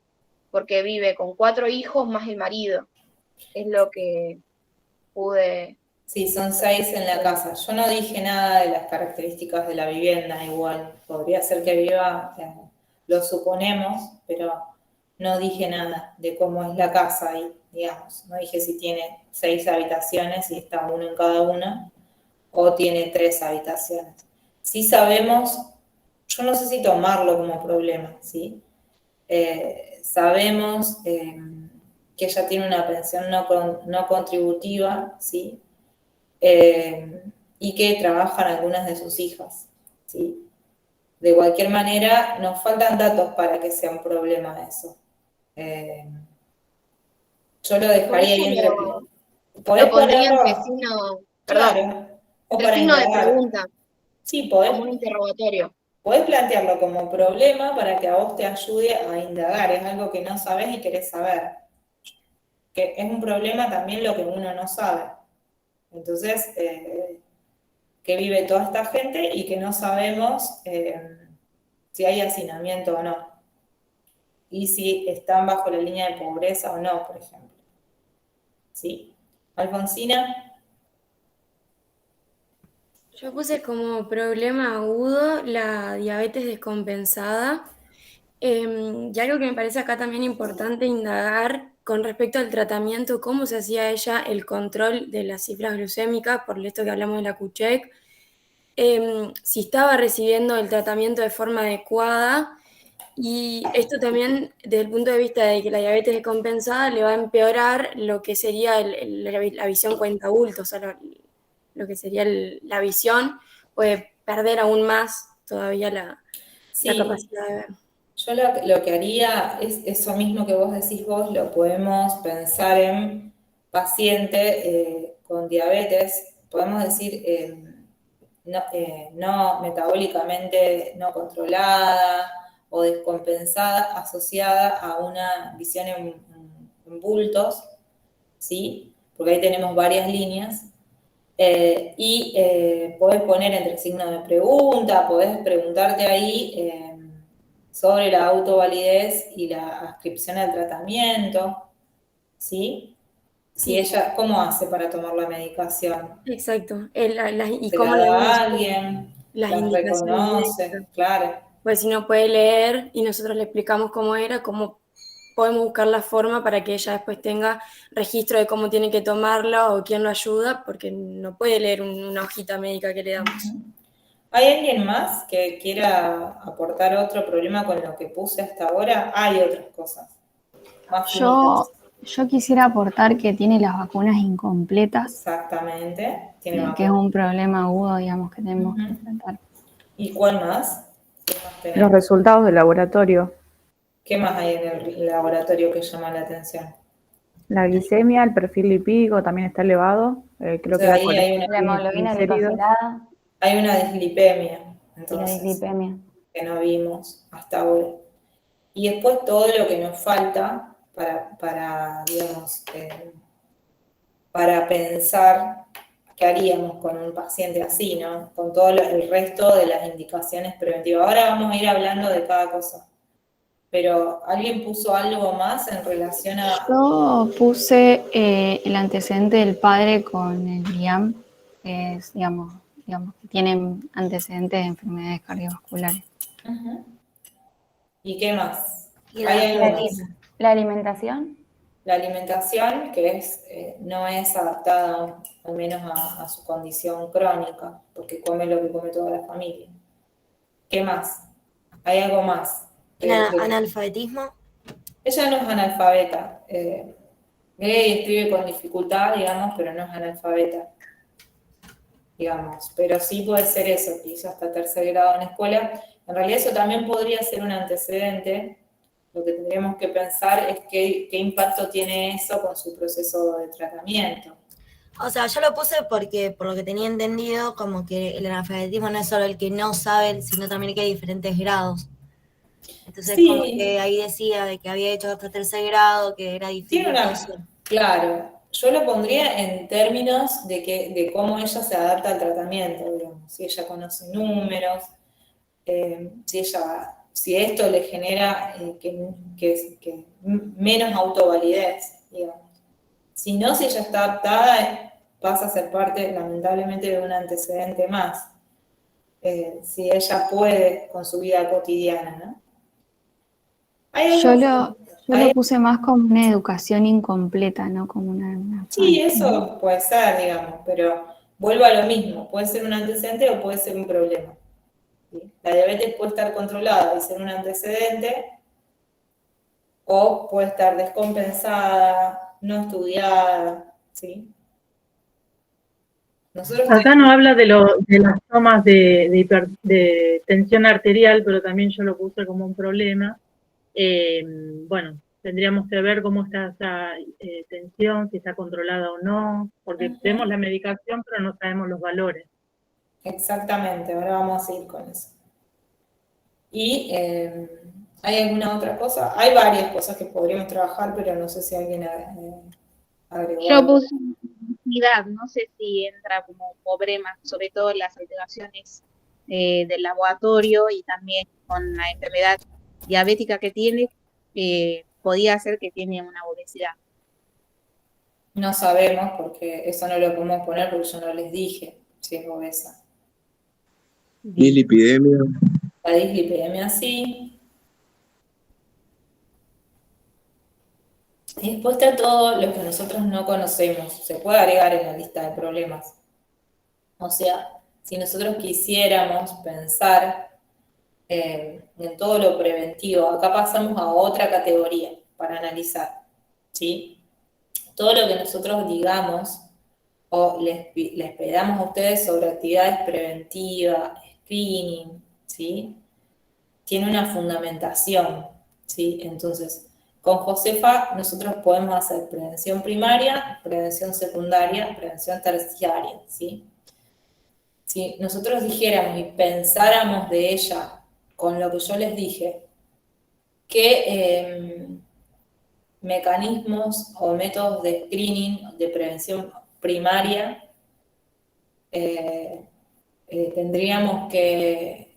porque vive con 4 hijos más el marido. Es lo que pude. Sí, son 6 en la casa. Yo no dije nada de las características de la vivienda, igual. Podría ser que viva, lo suponemos, pero no dije nada de cómo es la casa ahí, digamos. No dije si tiene 6 habitaciones y está uno en cada una, o tiene 3 habitaciones. Sí sabemos, yo no sé si tomarlo como problema, ¿sí? Sabemos que ella tiene una pensión no contributiva, ¿sí? Y que trabajan algunas de sus hijas, ¿sí? De cualquier manera, nos faltan datos para que sea un problema eso. Yo lo Por dejaría eso ahí entre... lo ¿Podés pondría ponerlo? entre signo, perdón, Claro, o entre para signo de indagar. pregunta, Sí, como un interrogatorio. podés plantearlo como problema para que a vos te ayude a indagar. Es algo que no sabés y querés saber. Que es un problema también lo que uno no sabe. Entonces, que vive toda esta gente y que no sabemos si hay hacinamiento o no. Y si están bajo la línea de pobreza o no, por ejemplo. ¿Sí? Alfonsina. Yo puse como problema agudo la diabetes descompensada. Y algo que me parece acá también importante indagar con respecto al tratamiento, cómo se hacía ella el control de las cifras glucémicas, por esto que hablamos de la QCheck, si estaba recibiendo el tratamiento de forma adecuada, y esto también desde el punto de vista de que la diabetes descompensada le va a empeorar lo que sería la visión cuenta adulto, o sea, lo que sería la visión, puede perder aún más todavía la Sí, capacidad de ver. yo lo que haría es eso mismo que vos decís vos, lo podemos pensar en paciente con diabetes, podemos decir no metabólicamente no controlada o descompensada, asociada a una visión en bultos, ¿sí? Porque ahí tenemos varias líneas. Podés poner entre signos de pregunta, podés preguntarte ahí sobre la autovalidez y la adscripción al tratamiento, ¿sí? Si ella, ¿cómo hace para tomar la medicación? Exacto. Y ¿Se cómo la le da a usa, alguien? las ¿Las indicaciones reconoce? médicas. Claro. Pues si no puede leer y nosotros le explicamos cómo era, cómo podemos buscar la forma para que ella después tenga registro de cómo tiene que tomarla o quién lo ayuda, porque no puede leer una hojita médica que le damos. ¿Hay alguien más que quiera aportar otro problema con lo que puse hasta ahora? Hay otras cosas más finitas. Yo quisiera aportar que tiene las vacunas incompletas, Exactamente. Tiene que es vacuna. un problema agudo, digamos, que tenemos que Ujú. enfrentar. ¿Y cuál más? ¿Qué más Los tenemos? resultados del laboratorio. ¿Qué más hay en el laboratorio que llama la atención? La glicemia, el perfil lipídico también está elevado. Creo O que sea, la ahí hay La hemoglobina triglicéridos. glicosilada una dislipemia, y la entonces, dislipemia. que no vimos hasta ahora. Y después todo lo que nos falta digamos, para pensar qué haríamos con un paciente así, ¿no? Con todo el resto de las indicaciones preventivas. Ahora vamos a ir hablando de cada cosa. Pero, ¿alguien puso algo más en relación a...? Yo puse el antecedente del padre con el LIAM, que es, digamos, que tienen antecedentes de enfermedades cardiovasculares. Ujú. ¿Y qué más? Y ¿Hay la algo más? La alimentación. La alimentación, que no es adaptada al menos a su condición crónica, porque come lo que come toda la familia. ¿Qué más? ¿Hay algo más? El analfabetismo. Ella no es analfabeta. Lee y escribe con dificultad, digamos, pero no es analfabeta, digamos. Pero sí puede ser eso, que hizo hasta tercer grado en escuela. En realidad eso también podría ser un antecedente. Lo que tendríamos que pensar es qué impacto tiene eso con su proceso de tratamiento. O sea, yo lo puse porque, por lo que tenía entendido, como que el analfabetismo no es solo el que no sabe, sino también que hay diferentes grados. Entonces, como Sí, que ahí decía de que había hecho hasta tercer grado, que era tiene dificultoso. claro, yo lo pondría en términos de cómo ella se adapta al tratamiento, digamos, si ella conoce números, si esto le genera que menos autovalidez, digamos. Si no, si ella está adaptada, pasa a ser parte, lamentablemente, de un antecedente más. Si ella puede con su vida cotidiana, ¿no? ¿Hay Yo algo? lo puse más como una educación incompleta, no como una Sí, falta. eso puede ser, digamos, pero vuelvo a lo mismo, puede ser un antecedente o puede ser un problema. ¿Sí? La diabetes puede estar controlada y ser un antecedente, o puede estar descompensada, no estudiada, ¿sí? Nosotros Acá no habla de las tomas de tensión arterial, pero también yo lo puse como un problema. Bueno, tendríamos que ver cómo está esa tensión, si está controlada o no, porque vemos la medicación, pero no sabemos los valores. exactamente, ahora vamos a seguir con eso. ¿Y hay alguna otra cosa? Hay varias cosas que podríamos trabajar, pero no sé si alguien agregó Yo algo. puse unidad, no sé si entra como problema, sobre todo las alteraciones del laboratorio y también con la enfermedad diabética que tiene, podía ser que tiene una obesidad. No sabemos, porque eso no lo podemos poner porque yo no les dije si es obesa. Dislipidemia. La dislipidemia sí. Y después está todo lo que nosotros no conocemos. Se puede agregar en la lista de problemas. O sea, si nosotros quisiéramos pensar en todo lo preventivo, acá pasamos a otra categoría para analizar, ¿sí? Todo lo que nosotros digamos o les pedamos a ustedes sobre actividades preventivas, screening, ¿sí? Tiene una fundamentación, ¿sí? Entonces, con Josefa nosotros podemos hacer prevención primaria, prevención secundaria, prevención terciaria, ¿sí? Si nosotros dijéramos y pensáramos de ella con lo que yo les dije, qué mecanismos o métodos de screening, de prevención primaria, tendríamos que,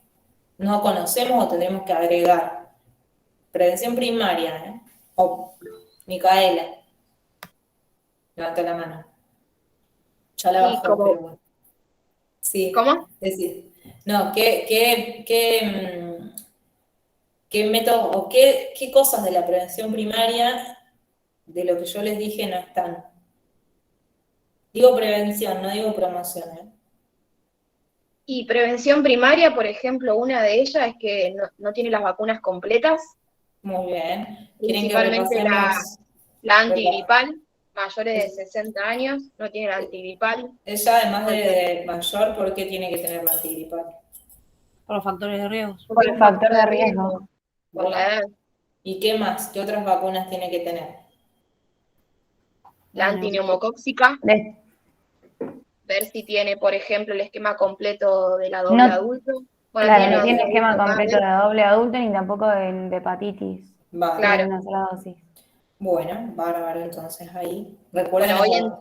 no conocemos o tendríamos que agregar. Prevención primaria, O Micaela. Levanta la mano. Ya la Sí, bajó, como, pero bueno. Sí, ¿cómo? es decir, no, ¿qué método o qué cosas de la prevención primaria de lo que yo les dije no están? Digo prevención, no digo promoción, ¿eh? Y prevención primaria, por ejemplo, una de ellas es que no tiene las vacunas completas, Muy bien. ¿Quieren que principalmente repasemos? la Repa- antigripal, mayores de 60 años, no tiene la antigripal. Ella, además de mayor, ¿por qué tiene que tener la antigripal? Por los factores de riesgo. Por Porque es el un factor de riesgo. por la edad. ¿Y qué más? ¿Qué otras vacunas tiene que tener? La Bueno, antineumocóxica, les- ver si tiene, por ejemplo, el esquema completo de la doble no, adulto. Bueno, claro, tiene no la tiene doble esquema adulto completo también. de doble adulto ni tampoco de hepatitis. Vale. Tiene Claro. una sola dosis. Bueno, bárbaro, entonces ahí. Recuerden Bueno, las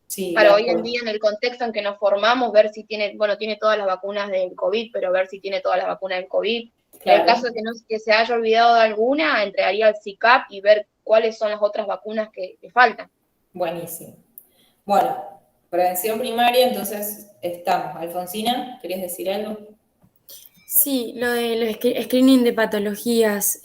Sí, para las hoy en día, en el contexto en que nos formamos, ver si tiene, bueno, tiene todas las vacunas del COVID, pero ver si tiene todas las vacunas del COVID. En el Claro. caso de que se haya olvidado de alguna, entregaría al CICAP y ver cuáles son las otras vacunas que faltan. Buenísimo. Bueno, prevención primaria, entonces estamos. Alfonsina, ¿querías decir algo? Sí, lo de los screening de patologías,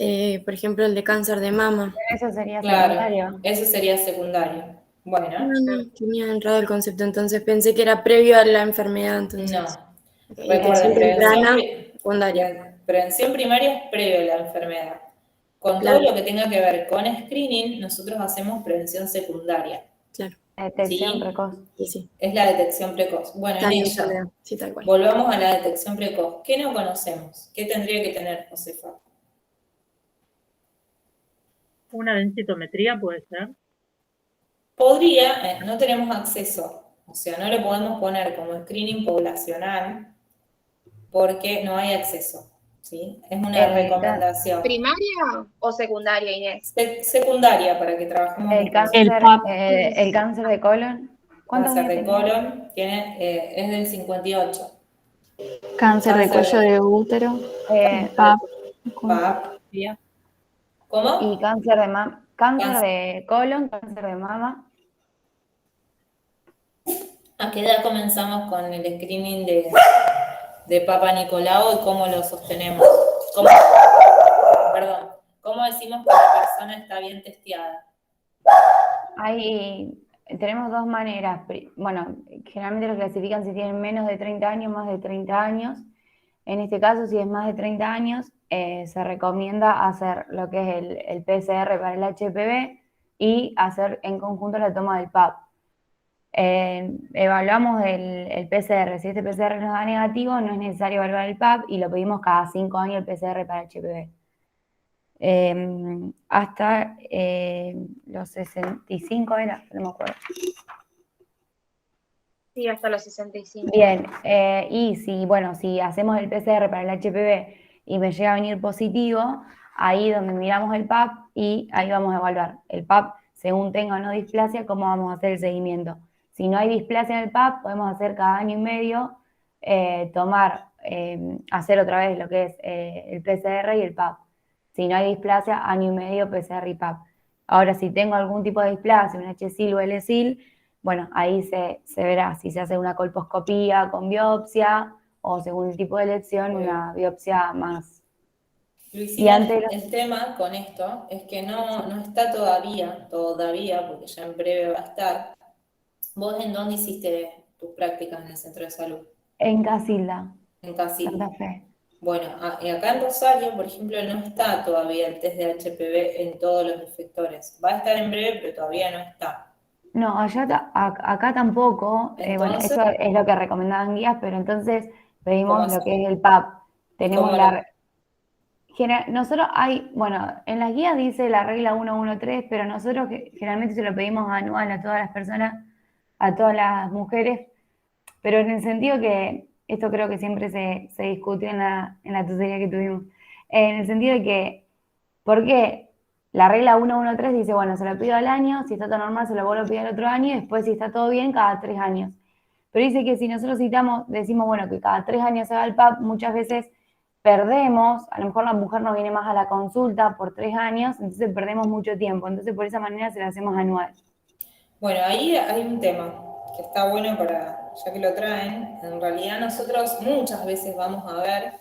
por ejemplo, el de cáncer de mama. Eso sería Claro, secundario. eso sería secundario. Bueno, No, tenía entrado el concepto, entonces pensé que era previo a la enfermedad, entonces. no. Ok, Recuerden, detección temprana, secundaria. la prevención primaria es previo a la enfermedad. Con Claro. todo lo que tenga que ver con screening, nosotros hacemos prevención secundaria. Claro. Detección ¿Sí? precoz. Sí, sí. Es la detección precoz. Bueno, Está en bien, ella, Soledad. Sí, tal cual. volvamos a la detección precoz. ¿Qué no conocemos? ¿Qué tendría que tener Josefa? Una densitometría puede ser. Podría, no tenemos acceso, o sea, no lo podemos poner como screening poblacional porque no hay acceso, ¿sí? Es una recomendación. ¿Primaria o secundaria, Inés? Secundaria para que trabajemos El en conjunto. El cáncer, PAP. el cáncer de colon. ¿Cuántos Cáncer años de tenía? colon es del 58. Cáncer de cuello de útero, PAP. PAP. ¿Cómo? Y cáncer de mama, cáncer Cáncer. de colon, cáncer de mama. ¿A qué edad comenzamos con el screening de Papa Nicolau y cómo lo sostenemos? ¿Cómo decimos que la persona está bien testeada? Tenemos dos maneras. Bueno, generalmente lo clasifican si tienen menos de 30 años, más de 30 años. En este caso, si es más de 30 años, se recomienda hacer lo que es el PCR para el HPV y hacer en conjunto la toma del PAP. Evaluamos el PCR. Si este PCR nos da negativo, no es necesario evaluar el PAP y lo pedimos cada 5 años el PCR para el HPV. Hasta los 65 era, no me acuerdo. Sí, hasta los 65. Bien, y si hacemos el PCR para el HPV y me llega a venir positivo, ahí donde miramos el PAP y ahí vamos a evaluar el PAP según tenga o no displasia, cómo vamos a hacer el seguimiento. Si no hay displasia en el PAP, podemos hacer cada año y medio, hacer otra vez lo que es el PCR y el PAP. Si no hay displasia, año y medio PCR y PAP. Ahora, si tengo algún tipo de displasia, un HSIL o LSIL, bueno, ahí se verá si se hace una colposcopía con biopsia o según el tipo de lesión, una biopsia más. Luisina, el tema con esto es que no está todavía, porque ya en breve va a estar. ¿Vos en dónde hiciste tus prácticas en el centro de salud? En Casilda. En Casilda. Santa Fe. Bueno, acá en Rosario, por ejemplo, no está todavía el test de HPV en todos los efectores. Va a estar en breve, pero todavía no está. No, acá tampoco. Bueno, eso es lo que recomendaban guías, pero entonces pedimos lo que es el PAP. Tenemos nosotros en las guías dice la regla 113, pero nosotros generalmente se lo pedimos anual a todas las personas, a todas las mujeres, pero en el sentido que, esto creo que siempre se discutió en la tutoría que tuvimos, en el sentido de que, ¿por qué? La regla 113 dice, bueno, se lo pido al año, si está todo normal se lo vuelvo a pedir al otro año, y después si está todo bien, cada 3 años. Pero dice que si nosotros decimos, bueno, que cada 3 años se haga el PAP, muchas veces perdemos, a lo mejor la mujer no viene más a la consulta por 3 años, entonces perdemos mucho tiempo. Entonces por esa manera se lo hacemos anual. Bueno, ahí hay un tema que está bueno ya que lo traen, en realidad nosotros muchas veces vamos a ver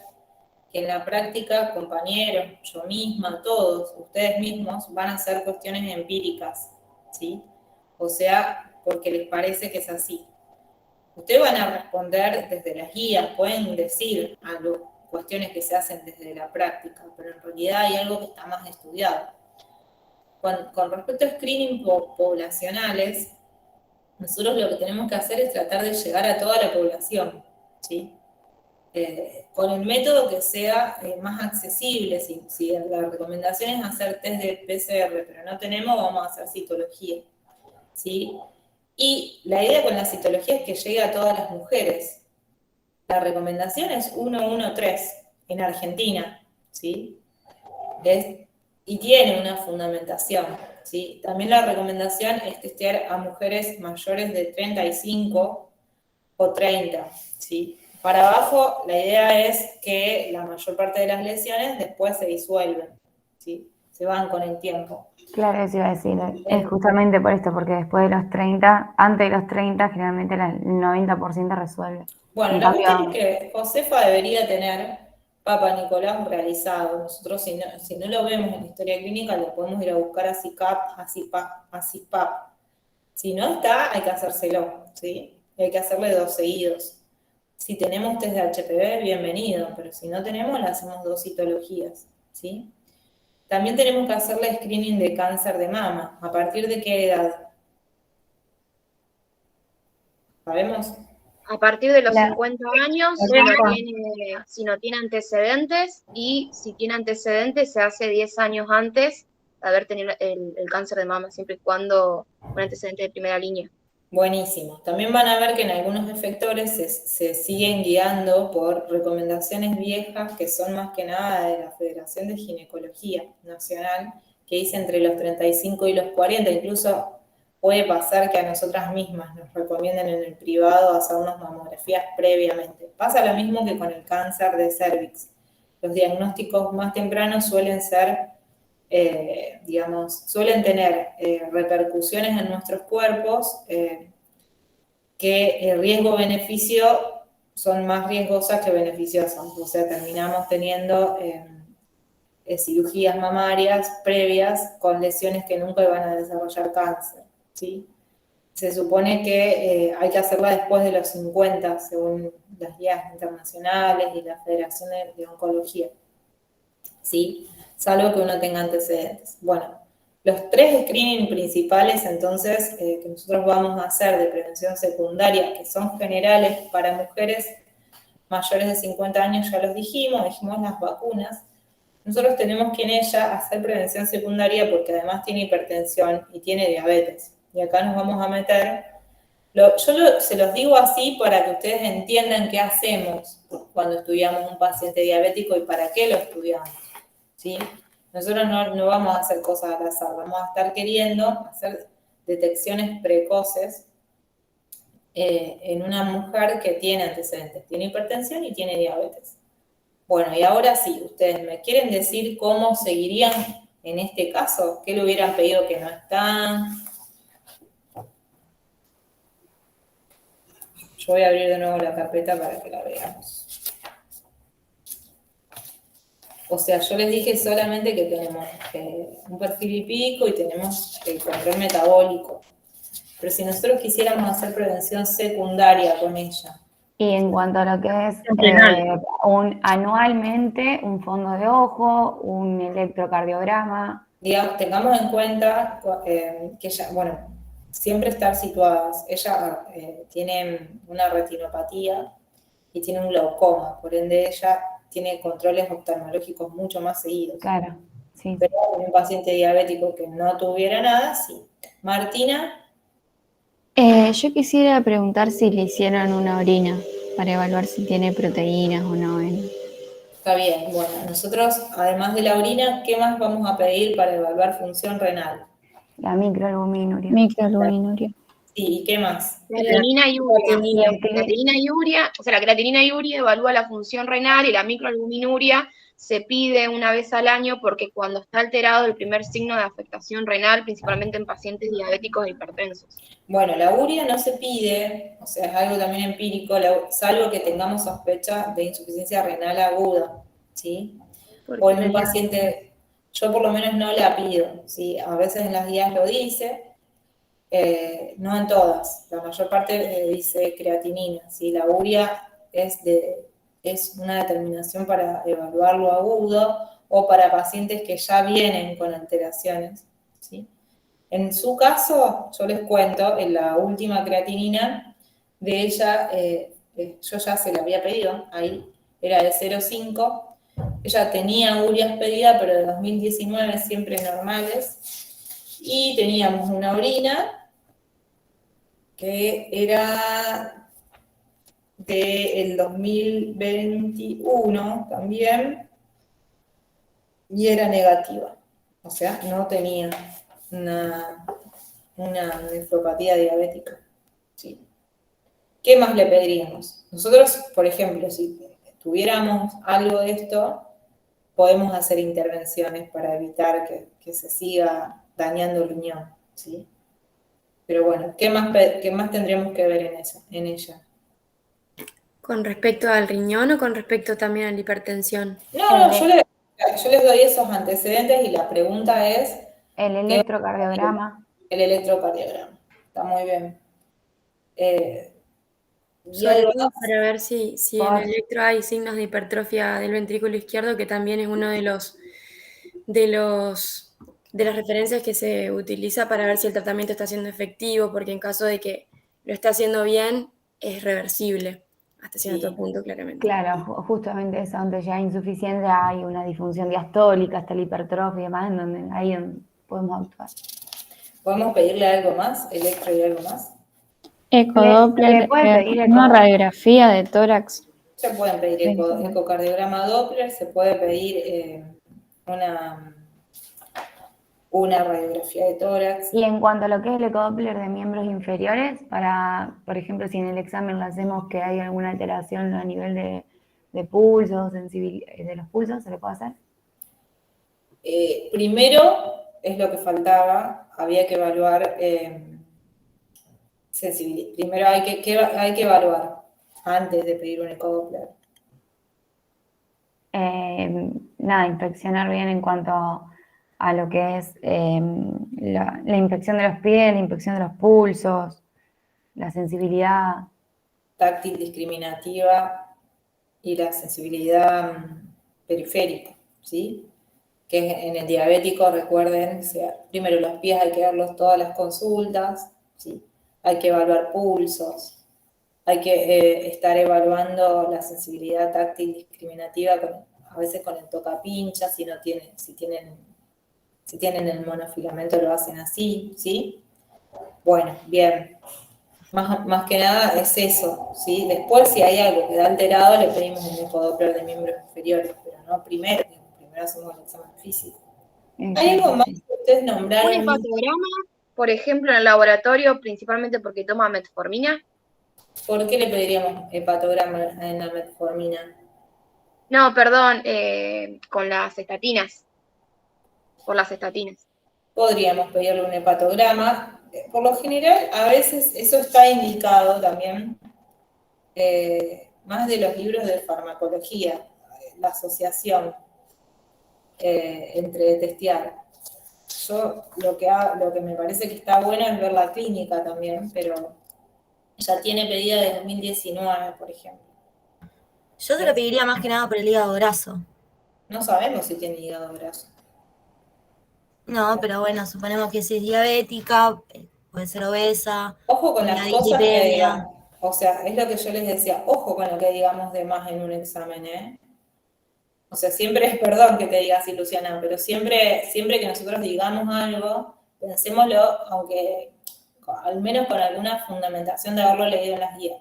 que en la práctica, compañeros, yo misma, todos, ustedes mismos, van a hacer cuestiones empíricas, ¿sí? O sea, porque les parece que es así. Ustedes van a responder desde las guías, pueden decir cuestiones que se hacen desde la práctica, pero en realidad hay algo que está más estudiado. Con respecto a screening poblacionales, nosotros lo que tenemos que hacer es tratar de llegar a toda la población, ¿sí? Con el método que sea más accesible. Si la recomendación es hacer test de PCR, pero no tenemos, vamos a hacer citología, ¿sí? Y la idea con la citología es que llegue a todas las mujeres. La recomendación es 113 en Argentina, ¿sí? Y tiene una fundamentación, ¿sí? También la recomendación es testear a mujeres mayores de 35 o 30, ¿sí? Para abajo, la idea es que la mayor parte de las lesiones después se disuelven, ¿sí? Se van con el tiempo. Claro, eso iba a decir, es justamente por esto, porque después de los 30, antes de los 30, generalmente el 90% resuelve. Bueno, En la cambio, cuestión es que Josefa debería tener Papa Nicolau realizado. Nosotros, si no lo vemos en la historia clínica, lo podemos ir a buscar a CICAP, a CIPAP. Si no está, hay que hacérselo, ¿sí? Hay que hacerle 2 seguidos. Si tenemos test de HPV, bienvenido, pero si no tenemos, le hacemos 2 citologías, ¿sí? También tenemos que hacerle screening de cáncer de mama. ¿A partir de qué edad? ¿Sabemos? A partir de los La- 50 años, si no tiene antecedentes, y si tiene antecedentes, se hace 10 años antes de haber tenido el cáncer de mama, siempre y cuando un antecedente de primera línea. Buenísimo. También van a ver que en algunos efectores se siguen guiando por recomendaciones viejas que son más que nada de la Federación de Ginecología Nacional, que dice entre los 35 y los 40, incluso puede pasar que a nosotras mismas nos recomienden en el privado hacernos mamografías previamente. Pasa lo mismo que con el cáncer de cervix. Los diagnósticos más tempranos suelen ser, suelen tener repercusiones en nuestros cuerpos que el riesgo-beneficio son más riesgosas que beneficiosas. O sea, terminamos teniendo cirugías mamarias previas con lesiones que nunca van a desarrollar cáncer, ¿sí? Se supone que hay que hacerla después de los 50, según las guías internacionales y la Federación de Oncología, ¿sí? Salvo que uno tenga antecedentes. Bueno, los 3 screening principales, entonces, que nosotros vamos a hacer de prevención secundaria, que son generales para mujeres mayores de 50 años, ya los dijimos las vacunas. Nosotros tenemos que en ella hacer prevención secundaria porque además tiene hipertensión y tiene diabetes. Y acá nos vamos a meter. Se los digo así para que ustedes entiendan qué hacemos cuando estudiamos un paciente diabético y para qué lo estudiamos, ¿sí? Nosotros no vamos a hacer cosas al azar, vamos a estar queriendo hacer detecciones precoces en una mujer que tiene antecedentes, tiene hipertensión y tiene diabetes. Bueno, y ahora sí, ustedes me quieren decir cómo seguirían en este caso, qué le hubieran pedido que no está. Yo voy a abrir de nuevo la carpeta para que la veamos. O sea, yo les dije solamente que tenemos un perfil lipídico y tenemos el control metabólico. Pero si nosotros quisiéramos hacer prevención secundaria con ella. Y en cuanto a lo que es anualmente un fondo de ojo, un electrocardiograma. Digamos, tengamos en cuenta que ella, siempre estar situadas. Ella tiene una retinopatía y tiene un glaucoma, por ende ella tiene controles oftalmológicos mucho más seguidos. Claro, sí. Pero un paciente diabético que no tuviera nada, sí. Martina. Yo quisiera preguntar si le hicieron una orina para evaluar si tiene proteínas o no. Está bien, bueno, nosotros, además de la orina, ¿qué más vamos a pedir para evaluar función renal? La microalbuminuria. Microalbuminuria. Sí, ¿y qué más? Creatinina y urea. Creatinina. Creatinina y urea, o sea, la creatinina y urea evalúa la función renal y la microalbuminuria se pide una vez al año porque cuando está alterado el primer signo de afectación renal, principalmente en pacientes diabéticos e hipertensos. Bueno, la urea no se pide, o sea, es algo también empírico, salvo que tengamos sospecha de insuficiencia renal aguda, ¿sí? O en un paciente, yo por lo menos no la pido, ¿sí? A veces en las guías lo dice, no en todas, la mayor parte dice creatinina, ¿sí? La urea es una determinación para evaluar lo agudo o para pacientes que ya vienen con alteraciones, ¿sí? En su caso, yo les cuento, en la última creatinina de ella, yo ya se la había pedido, ahí era de 0,5, ella tenía ureas pedida, pero de 2019 siempre normales, y teníamos una orina que era del 2021 también, y era negativa, o sea, no tenía una nefropatía diabética. ¿Sí? ¿Qué más le pediríamos? Nosotros, por ejemplo, si tuviéramos algo de esto, podemos hacer intervenciones para evitar que se siga dañando el riñón, ¿sí? Pero bueno, ¿qué más tendríamos que ver en ella? ¿Con respecto al riñón o con respecto también a la hipertensión? No, yo les doy esos antecedentes y la pregunta es... El electrocardiograma. El electrocardiograma, está muy bien. Sobre todo para ver si en el electro hay signos de hipertrofia del ventrículo izquierdo, que también es uno de las referencias que se utiliza para ver si el tratamiento está siendo efectivo, porque en caso de que lo esté haciendo bien, es reversible, hasta cierto punto, claramente. Claro, justamente eso, donde ya hay insuficiencia, hay una disfunción diastólica, hasta la hipertrofia y demás, en donde ahí podemos actuar. ¿Podemos pedirle algo más? ¿Electro y algo más? Ecodoppler, pedir una radiografía de tórax. Se pueden pedir ecocardiograma Doppler, se puede pedir una radiografía de tórax. Y en cuanto a lo que es el ecodoppler de miembros inferiores, para, por ejemplo, si en el examen lo hacemos que hay alguna alteración a nivel de pulsos, de los pulsos, ¿se le puede hacer? Primero, es lo que faltaba, había que evaluar sensibilidad. Primero hay que evaluar antes de pedir un ecodoppler. Nada, inspeccionar bien en cuanto a lo que es la inspección de los pies, la inspección de los pulsos, la sensibilidad. Táctil discriminativa y la sensibilidad periférica, ¿sí? Que en el diabético, recuerden, o sea, primero los pies hay que verlos todas las consultas, ¿sí? Hay que evaluar pulsos, hay que estar evaluando la sensibilidad táctil discriminativa, a veces con el tocapincha, si tienen el monofilamento lo hacen así, ¿sí? Bueno, bien. Más que nada es eso, ¿sí? Después, si hay algo que da alterado, le pedimos un ecodoppler de miembros inferiores, pero no primero hacemos el examen físico. ¿Hay algo más que ustedes nombraron? Un hepatograma, por ejemplo, en el laboratorio, principalmente porque toma metformina. ¿Por qué le pediríamos hepatograma en la metformina? No, perdón, con las estatinas. Por las estatinas. Podríamos pedirle un hepatograma. Por lo general, a veces eso está indicado también, más de los libros de farmacología, la asociación entre testear. Yo lo que me parece que está bueno es ver la clínica también, pero ya tiene pedida de 2019, por ejemplo. Yo se lo pediría más que nada por el hígado graso. No sabemos si tiene hígado graso. No, pero bueno, suponemos que si es diabética, puede ser obesa. Ojo con las cosas que digamos. dislipidemia. O sea, es lo que yo les decía, ojo con lo que digamos de más en un examen, ¿eh? O sea, siempre es, perdón que te diga así, Luciana, pero siempre que nosotros digamos algo, pensémoslo, aunque al menos con alguna fundamentación de haberlo leído en las guías.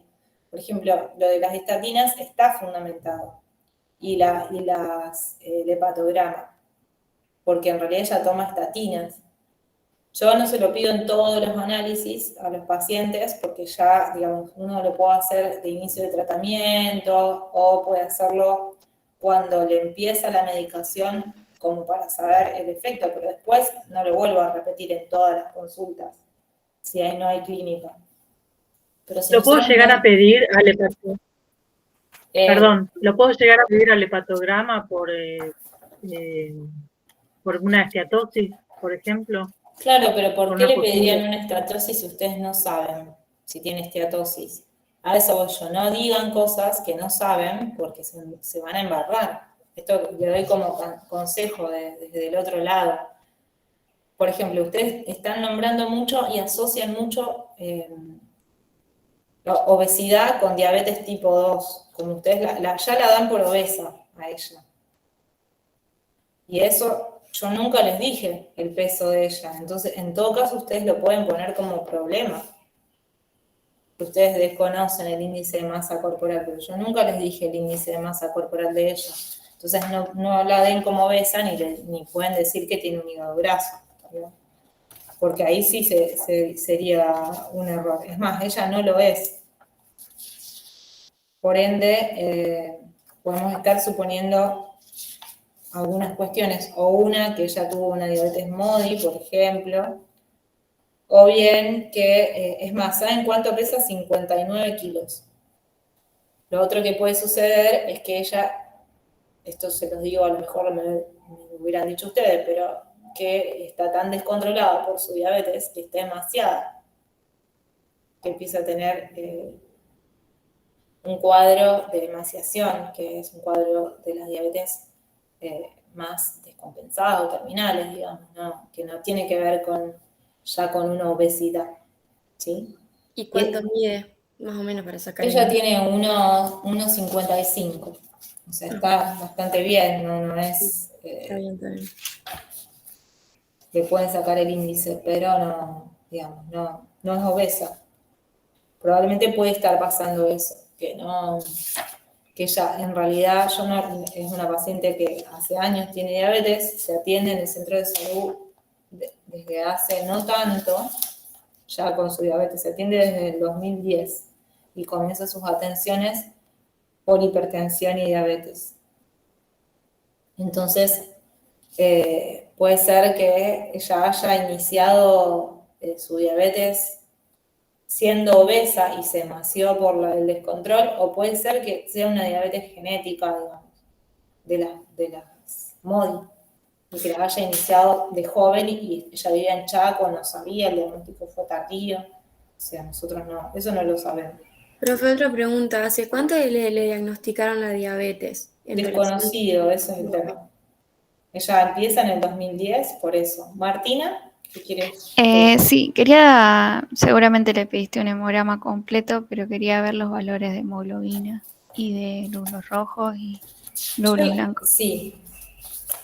Por ejemplo, lo de las estatinas está fundamentado. Y el hepatograma, porque en realidad ella toma estatinas. Yo no se lo pido en todos los análisis a los pacientes porque ya, digamos, uno lo puede hacer de inicio de tratamiento o puede hacerlo cuando le empieza la medicación como para saber el efecto, pero después no lo vuelvo a repetir en todas las consultas si ahí no hay clínica. Pero si ¿Lo puedo nosotros llegar no- a pedir al hepatograma? eh, ¿Lo puedo llegar a pedir al hepatograma por una esteatosis, por ejemplo? Claro, pero ¿por Por qué una le pedirían posible... una esteatosis si ustedes no saben si tiene esteatosis? A eso voy yo, no digan cosas que no saben porque se van a embarrar. Esto le doy como consejo desde el otro lado. Por ejemplo, ustedes están nombrando mucho y asocian mucho la obesidad con diabetes tipo 2, como ustedes ya la dan por obesa a ella. Y eso yo nunca les dije el peso de ella. Entonces, en todo caso, ustedes lo pueden poner como problema. Ustedes desconocen el índice de masa corporal, pero yo nunca les dije el índice de masa corporal de ella. Entonces, no la den como obesa ni pueden decir que tiene un hígado graso, ¿no? Porque ahí sí sería un error. Es más, ella no lo es. Por ende, podemos estar suponiendo algunas cuestiones, o una, que ella tuvo una diabetes MODI, por ejemplo, o bien que, es más, ¿saben cuánto pesa? 59 kilos. Lo otro que puede suceder es que ella, esto se los digo, a lo mejor me hubieran dicho ustedes, pero que está tan descontrolada por su diabetes, que está demasiada, que empieza a tener un cuadro de emaciación, que es un cuadro de las diabetes más descompensadas o terminales, digamos, ¿no? Que no tiene que ver ya con una obesidad, ¿sí? ¿Y cuánto mide, más o menos, para sacar Ella el... tiene 1,55, o sea, está bastante bien, no es... Está bien, está bien. le pueden sacar el índice, pero no, digamos, no es obesa. Probablemente puede estar pasando eso, que ella en realidad, es una paciente que hace años tiene diabetes, se atiende en el centro de salud desde hace no tanto, ya con su diabetes, se atiende desde el 2010 y comienza sus atenciones por hipertensión y diabetes. Entonces, puede ser que ella haya iniciado su diabetes siendo obesa y se emació por el descontrol, o puede ser que sea una diabetes genética, digamos, de las MODI, y que la haya iniciado de joven y ella vivía en Chaco, no sabía, el diagnóstico fue tardío, o sea, nosotros no, eso no lo sabemos. Profe, otra pregunta, ¿hace cuánto le diagnosticaron la diabetes? Desconocido, eso es el tema. Ella empieza en el 2010, por eso. Martina, ¿qué quieres? Sí, seguramente le pediste un hemograma completo, pero quería ver los valores de hemoglobina y de glóbulos rojos y glóbulos blancos. Sí.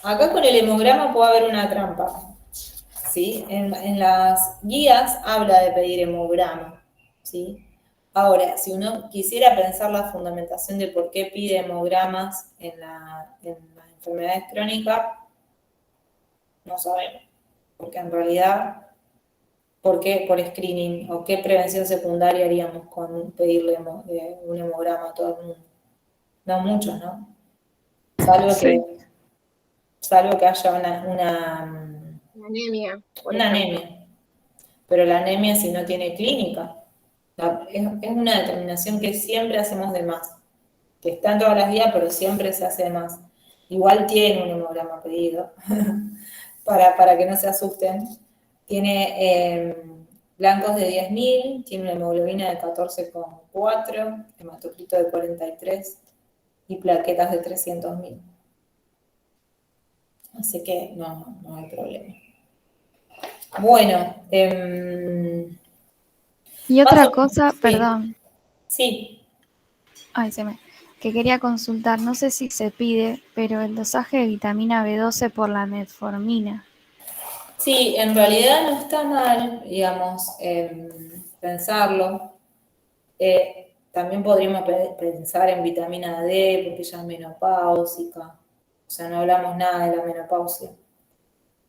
Acá con el hemograma puede haber una trampa, ¿sí? En las guías habla de pedir hemograma, ¿sí? Ahora, si uno quisiera pensar la fundamentación de por qué pide hemogramas en las enfermedades crónicas, no sabemos. Porque en realidad, ¿por qué por screening o qué prevención secundaria haríamos con pedirle un hemograma a todo el mundo? No muchos, ¿no? Salvo que haya una Anemia. una anemia. Pero la anemia si no tiene clínica. Es una determinación que siempre hacemos de más. Que está en todas las guías, pero siempre se hace de más. Igual tiene un hemograma pedido, para que no se asusten. Tiene blancos de 10.000, tiene una hemoglobina de 14,4, hematocrito de 43 y plaquetas de 300.000. Así que no hay problema. Bueno, Y otra cosa, sí. perdón. Sí. Ay, que quería consultar, no sé si se pide, pero el dosaje de vitamina B12 por la metformina. Sí, en realidad no está mal, digamos, pensarlo. También podríamos pensar en vitamina D, porque ella es menopáusica. O sea, no hablamos nada de la menopausia.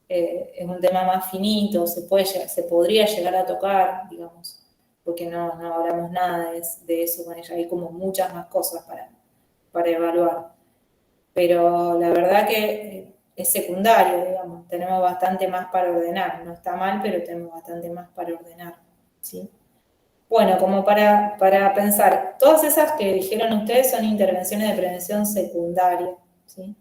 es un tema más finito, se podría llegar a tocar, digamos, porque no hablamos nada de eso con ella, hay como muchas más cosas para evaluar. Pero la verdad que es secundario, digamos, tenemos bastante más para ordenar, no está mal, pero tenemos bastante más para ordenar, ¿sí? Bueno, como para pensar, todas esas que dijeron ustedes son intervenciones de prevención secundaria, ¿sí?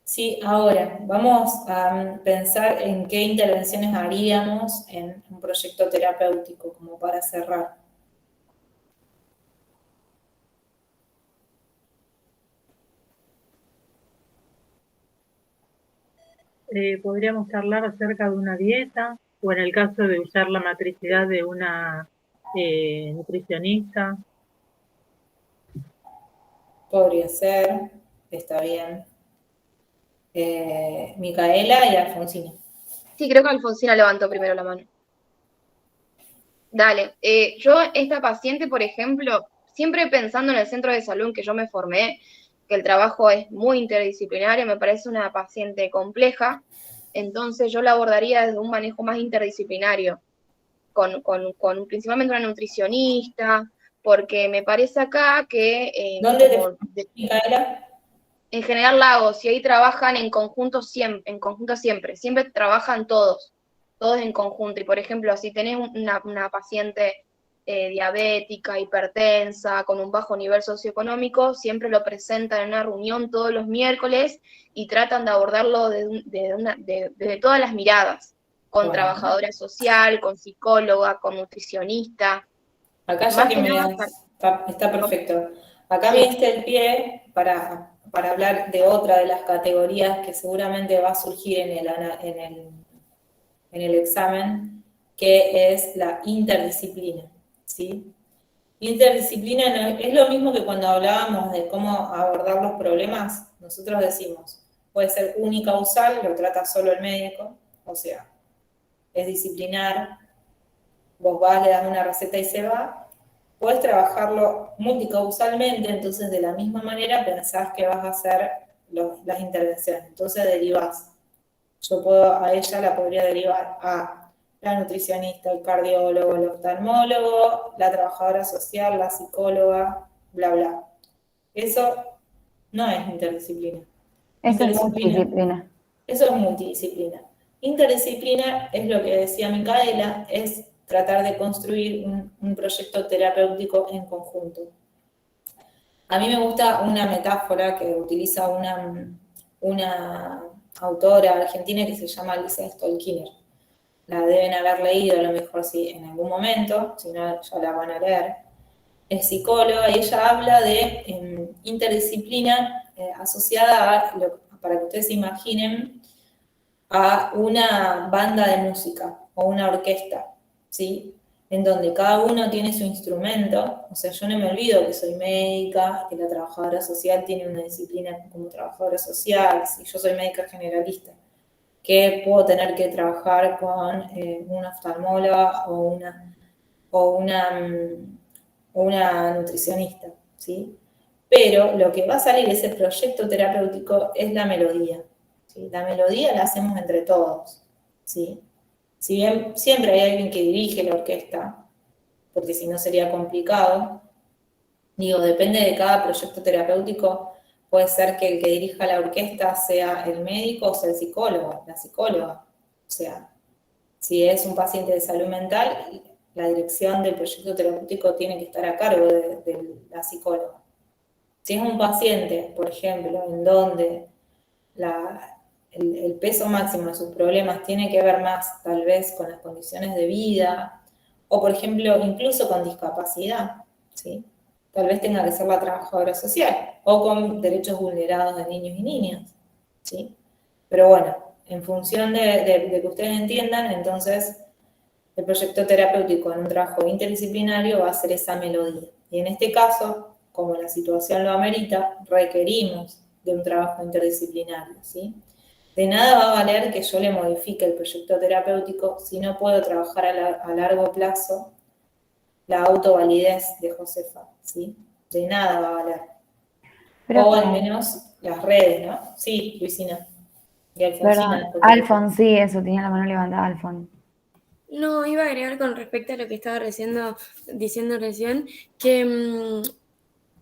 Sí, ahora vamos a pensar en qué intervenciones haríamos en un proyecto terapéutico, como para cerrar. Podríamos charlar acerca de una dieta, o en el caso de usar la matricidad de una nutricionista. Podría ser, está bien. Micaela y Alfonsina. Sí, creo que Alfonsina levantó primero la mano. Dale, yo esta paciente, por ejemplo, siempre pensando en el centro de salud en que yo me formé, que el trabajo es muy interdisciplinario, me parece una paciente compleja, entonces yo la abordaría desde un manejo más interdisciplinario, con principalmente una nutricionista, porque me parece acá que ¿Dónde Micaela? en General Lagos, y ahí trabajan en conjunto siempre trabajan todos en conjunto. Y por ejemplo, si tenés una paciente diabética, hipertensa, con un bajo nivel socioeconómico, siempre lo presentan en una reunión todos los miércoles y tratan de abordarlo desde todas las miradas, con Bueno. trabajadora social, con psicóloga, con nutricionista. Acá ya que está perfecto. Acá me diste el pie para hablar de otra de las categorías que seguramente va a surgir en el examen, que es la interdisciplina, ¿sí? Interdisciplina es lo mismo que cuando hablábamos de cómo abordar los problemas, nosotros decimos, puede ser unicausal, lo trata solo el médico, o sea, es disciplinar, vos vas, le das una receta y se va. Puedes trabajarlo multicausalmente, entonces de la misma manera pensás que vas a hacer las intervenciones, entonces derivás. Yo a ella la podría derivar a la nutricionista, el cardiólogo, el oftalmólogo, la trabajadora social, la psicóloga, bla, bla. Eso no es interdisciplina. Eso es multidisciplina. Eso es multidisciplina. Interdisciplina es lo que decía Micaela, es tratar de construir un proyecto terapéutico en conjunto. A mí me gusta una metáfora que utiliza una autora argentina que se llama Lisa Stolkiner. La deben haber leído, a lo mejor sí, en algún momento, si no ya la van a leer. Es psicóloga y ella habla de interdisciplina asociada a, para que ustedes se imaginen, a una banda de música o una orquesta, ¿sí? En donde cada uno tiene su instrumento, o sea, yo no me olvido que soy médica, que la trabajadora social tiene una disciplina como trabajadora social, si yo soy médica generalista, que puedo tener que trabajar con una oftalmóloga o una nutricionista, ¿sí? Pero lo que va a salir de ese proyecto terapéutico es la melodía, ¿sí? La melodía la hacemos entre todos, ¿sí? Si bien siempre hay alguien que dirige la orquesta, porque si no sería complicado, digo, depende de cada proyecto terapéutico, puede ser que el que dirija la orquesta sea el médico o sea el psicólogo, la psicóloga. O sea, si es un paciente de salud mental, la dirección del proyecto terapéutico tiene que estar a cargo de la psicóloga. Si es un paciente, por ejemplo, en donde el peso máximo de sus problemas tiene que ver más tal vez con las condiciones de vida, o por ejemplo incluso con discapacidad, ¿sí? Tal vez tenga que ser la trabajadora social, o con derechos vulnerados de niños y niñas, ¿sí? Pero bueno, en función de que ustedes entiendan, entonces el proyecto terapéutico en un trabajo interdisciplinario va a ser esa melodía. Y en este caso, como la situación lo amerita, requerimos de un trabajo interdisciplinario, ¿sí? De nada va a valer que yo le modifique el proyecto terapéutico si no puedo trabajar a largo plazo la autovalidez de Josefa, ¿sí? De nada va a valer. Pero o al menos las redes, ¿no? Sí, Luisina. Y Alfonsina. Perdón, Alfon, sí, eso, tenía la mano levantada, Alfon. No, iba a agregar con respecto a lo que estaba diciendo recién, que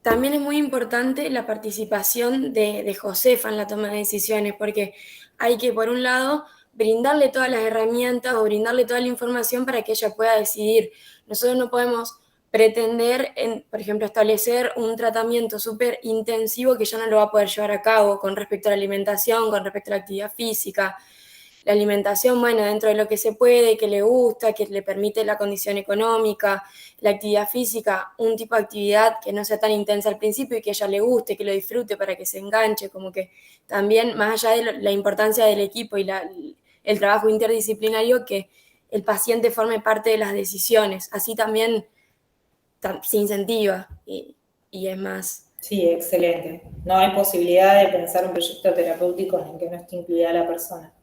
también es muy importante la participación de Josefa en la toma de decisiones, porque hay que, por un lado, brindarle todas las herramientas o brindarle toda la información para que ella pueda decidir. Nosotros no podemos pretender, por ejemplo, establecer un tratamiento súper intensivo que ella no lo va a poder llevar a cabo con respecto a la alimentación, con respecto a la actividad física. La alimentación, bueno, dentro de lo que se puede, que le gusta, que le permite la condición económica, la actividad física, un tipo de actividad que no sea tan intensa al principio y que a ella le guste, que lo disfrute para que se enganche, como que también, más allá de la importancia del equipo y el trabajo interdisciplinario, que el paciente forme parte de las decisiones. Así también se incentiva y es más. Sí, excelente. No hay posibilidad de pensar un proyecto terapéutico en el que no esté incluida la persona.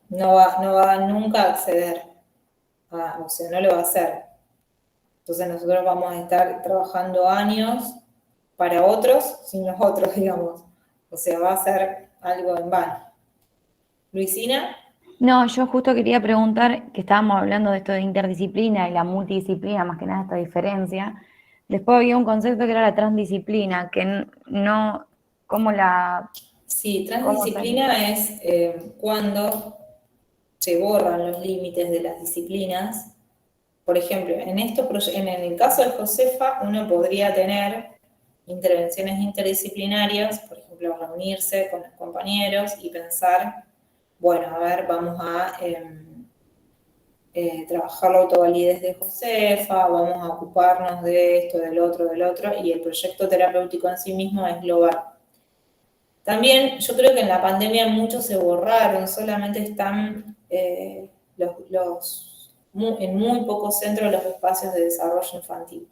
No va nunca a acceder, o sea, no lo va a hacer. Entonces nosotros vamos a estar trabajando años para otros sin los otros, digamos. O sea, va a ser algo en vano. Luisina. No, yo justo quería preguntar, que estábamos hablando de esto de interdisciplina y la multidisciplina, más que nada esta diferencia. Después había un concepto que era la transdisciplina, que no, ¿cómo la...? Sí, transdisciplina es cuando se borran los límites de las disciplinas. Por ejemplo, en el caso de Josefa, uno podría tener intervenciones interdisciplinarias, por ejemplo, reunirse con los compañeros y pensar, bueno, a ver, vamos a trabajar la autovalidez de Josefa, vamos a ocuparnos de esto, del otro, y el proyecto terapéutico en sí mismo es global. También yo creo que en la pandemia muchos se borraron, solamente están en muy pocos centros los espacios de desarrollo infantil.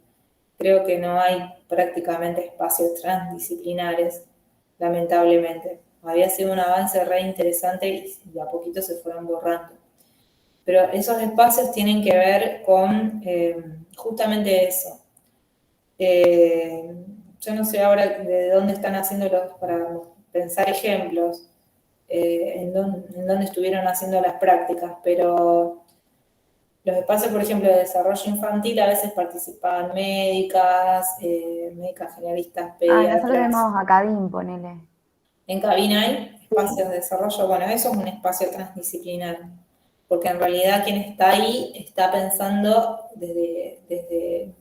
Creo que no hay prácticamente espacios transdisciplinares, lamentablemente. Había sido un avance re interesante y de a poquito se fueron borrando. Pero esos espacios tienen que ver con justamente eso. Yo no sé ahora de dónde están haciéndolos para pensar ejemplos, en dónde estuvieron haciendo las prácticas, pero los espacios, por ejemplo, de desarrollo infantil, a veces participaban médicas generalistas, pediatras. Nosotros tenemos a Cadín, ponele. En Cabina hay espacios de desarrollo, bueno, eso es un espacio transdisciplinario, porque en realidad quien está ahí está pensando desde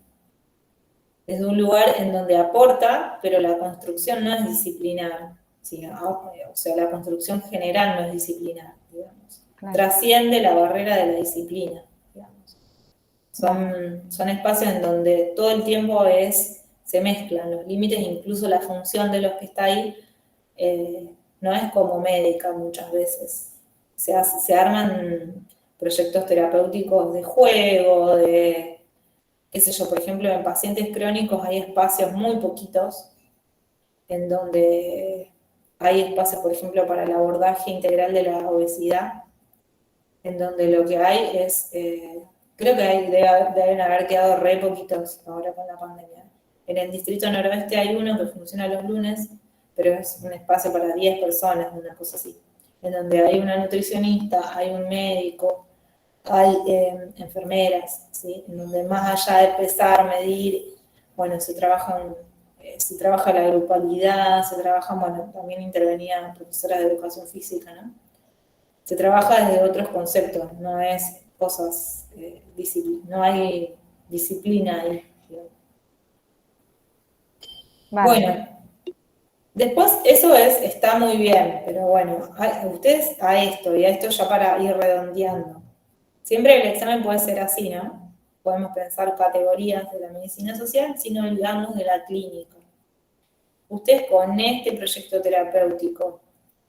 un lugar en donde aporta, pero la construcción no es disciplinar, o sea, la construcción general no es disciplinar, digamos. Claro. Trasciende la barrera de la disciplina, digamos. Son espacios en donde todo el tiempo se mezclan los límites, incluso la función de los que está ahí no es como médica muchas veces. Se arman proyectos terapéuticos de juego, qué sé yo, por ejemplo, en pacientes crónicos hay espacios muy poquitos en donde hay espacios, por ejemplo, para el abordaje integral de la obesidad, en donde lo que hay es, creo que deben haber quedado re poquitos ahora con la pandemia. En el Distrito Noroeste hay uno que funciona los lunes, pero es un espacio para 10 personas, una cosa así, en donde hay una nutricionista, hay un médico, hay enfermeras, ¿sí? En donde más allá de pesar, medir, bueno, se trabaja la grupalidad, bueno, también intervenía profesora de educación física, ¿no? Se trabaja desde otros conceptos, no es cosas, no hay disciplina ahí. Vale. Bueno, después eso está muy bien, pero bueno, ustedes a esto ya para ir redondeando. Siempre el examen puede ser así, ¿no? Podemos pensar categorías de la medicina social sin olvidarnos de la clínica. Ustedes con este proyecto terapéutico,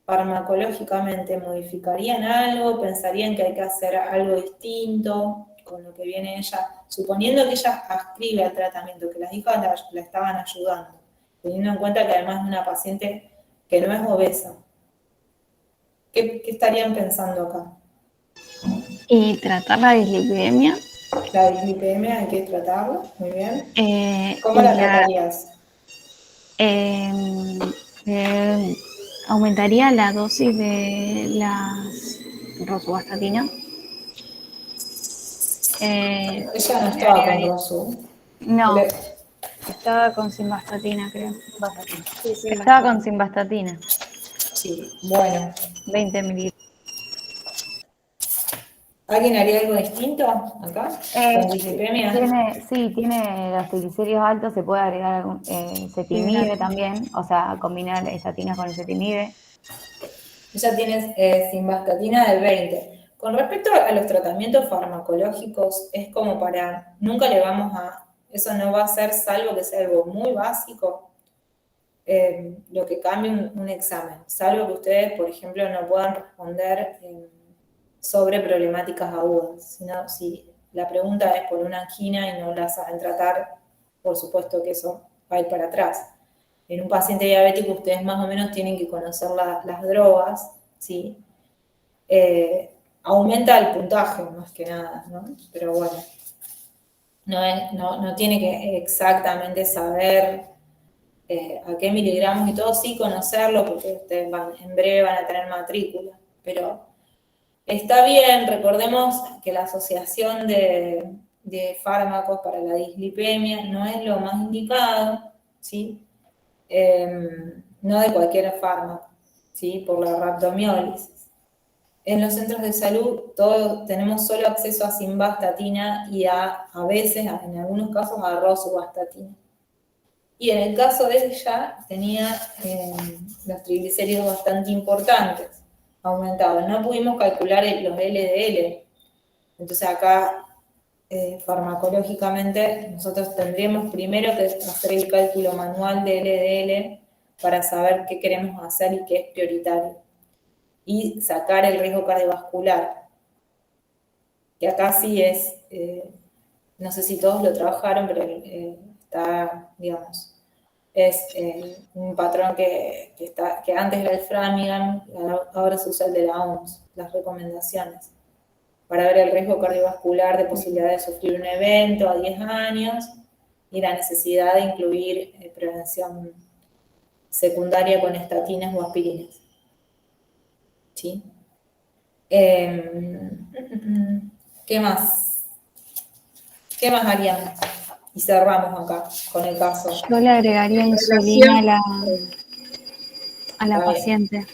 farmacológicamente, ¿modificarían algo? ¿Pensarían que hay que hacer algo distinto con lo que viene ella? Suponiendo que ella ascribe al tratamiento, que las hijas la estaban ayudando, teniendo en cuenta que además es una paciente que no es obesa. ¿Qué estarían pensando acá? Y tratar la dislipidemia. La dislipidemia hay que tratarla, muy bien. ¿Cómo la tratarías? ¿Aumentaría la dosis de las rosuvastatina? Ella no Le estaba con agregaría. Rosu. No, Le- estaba con simvastatina, creo. Sí, sí, Estaba bastante. con simvastatina, Sí, bueno. 20 mililitros. ¿Alguien haría algo distinto acá? ¿Con dislipemia? Tiene los triglicéridos altos, se puede agregar algún cetimide también, o sea, combinar estatinas con el cetimide. Ella tiene simvastatina de 20. Con respecto a los tratamientos farmacológicos, es como nunca le vamos eso no va a ser, salvo que sea algo muy básico, lo que cambie un examen, salvo que ustedes, por ejemplo, no puedan responder sobre problemáticas agudas, sino si la pregunta es por una angina y no la saben tratar, por supuesto que eso va a ir para atrás. En un paciente diabético ustedes más o menos tienen que conocer las drogas, ¿sí? Aumenta el puntaje, más que nada, ¿no? Pero bueno, no tiene que exactamente saber a qué miligramos y todo, sí conocerlo, porque ustedes en breve van a tener matrícula, pero está bien. Recordemos que la asociación de fármacos para la dislipemia no es lo más indicado, ¿sí? No de cualquier fármaco, ¿sí? Por la rhabdomiólisis. En los centros de salud todos tenemos solo acceso a simvastatina y a veces, en algunos casos, a rosuvastatina. Y en el caso de ella tenía los triglicéridos bastante importantes, aumentados. No pudimos calcular los LDL. Entonces acá, farmacológicamente, nosotros tendríamos primero que hacer el cálculo manual de LDL para saber qué queremos hacer y qué es prioritario. Y sacar el riesgo cardiovascular, que acá sí es, no sé si todos lo trabajaron, pero está, digamos, es un patrón que antes era el Framingham, ahora se usa el de la OMS, las recomendaciones, para ver el riesgo cardiovascular de posibilidad de sufrir un evento a 10 años y la necesidad de incluir prevención secundaria con estatinas o aspirinas. ¿Sí? ¿Qué más? ¿Qué más haríamos? Y cerramos acá con el caso. Yo le agregaría insulina a la paciente.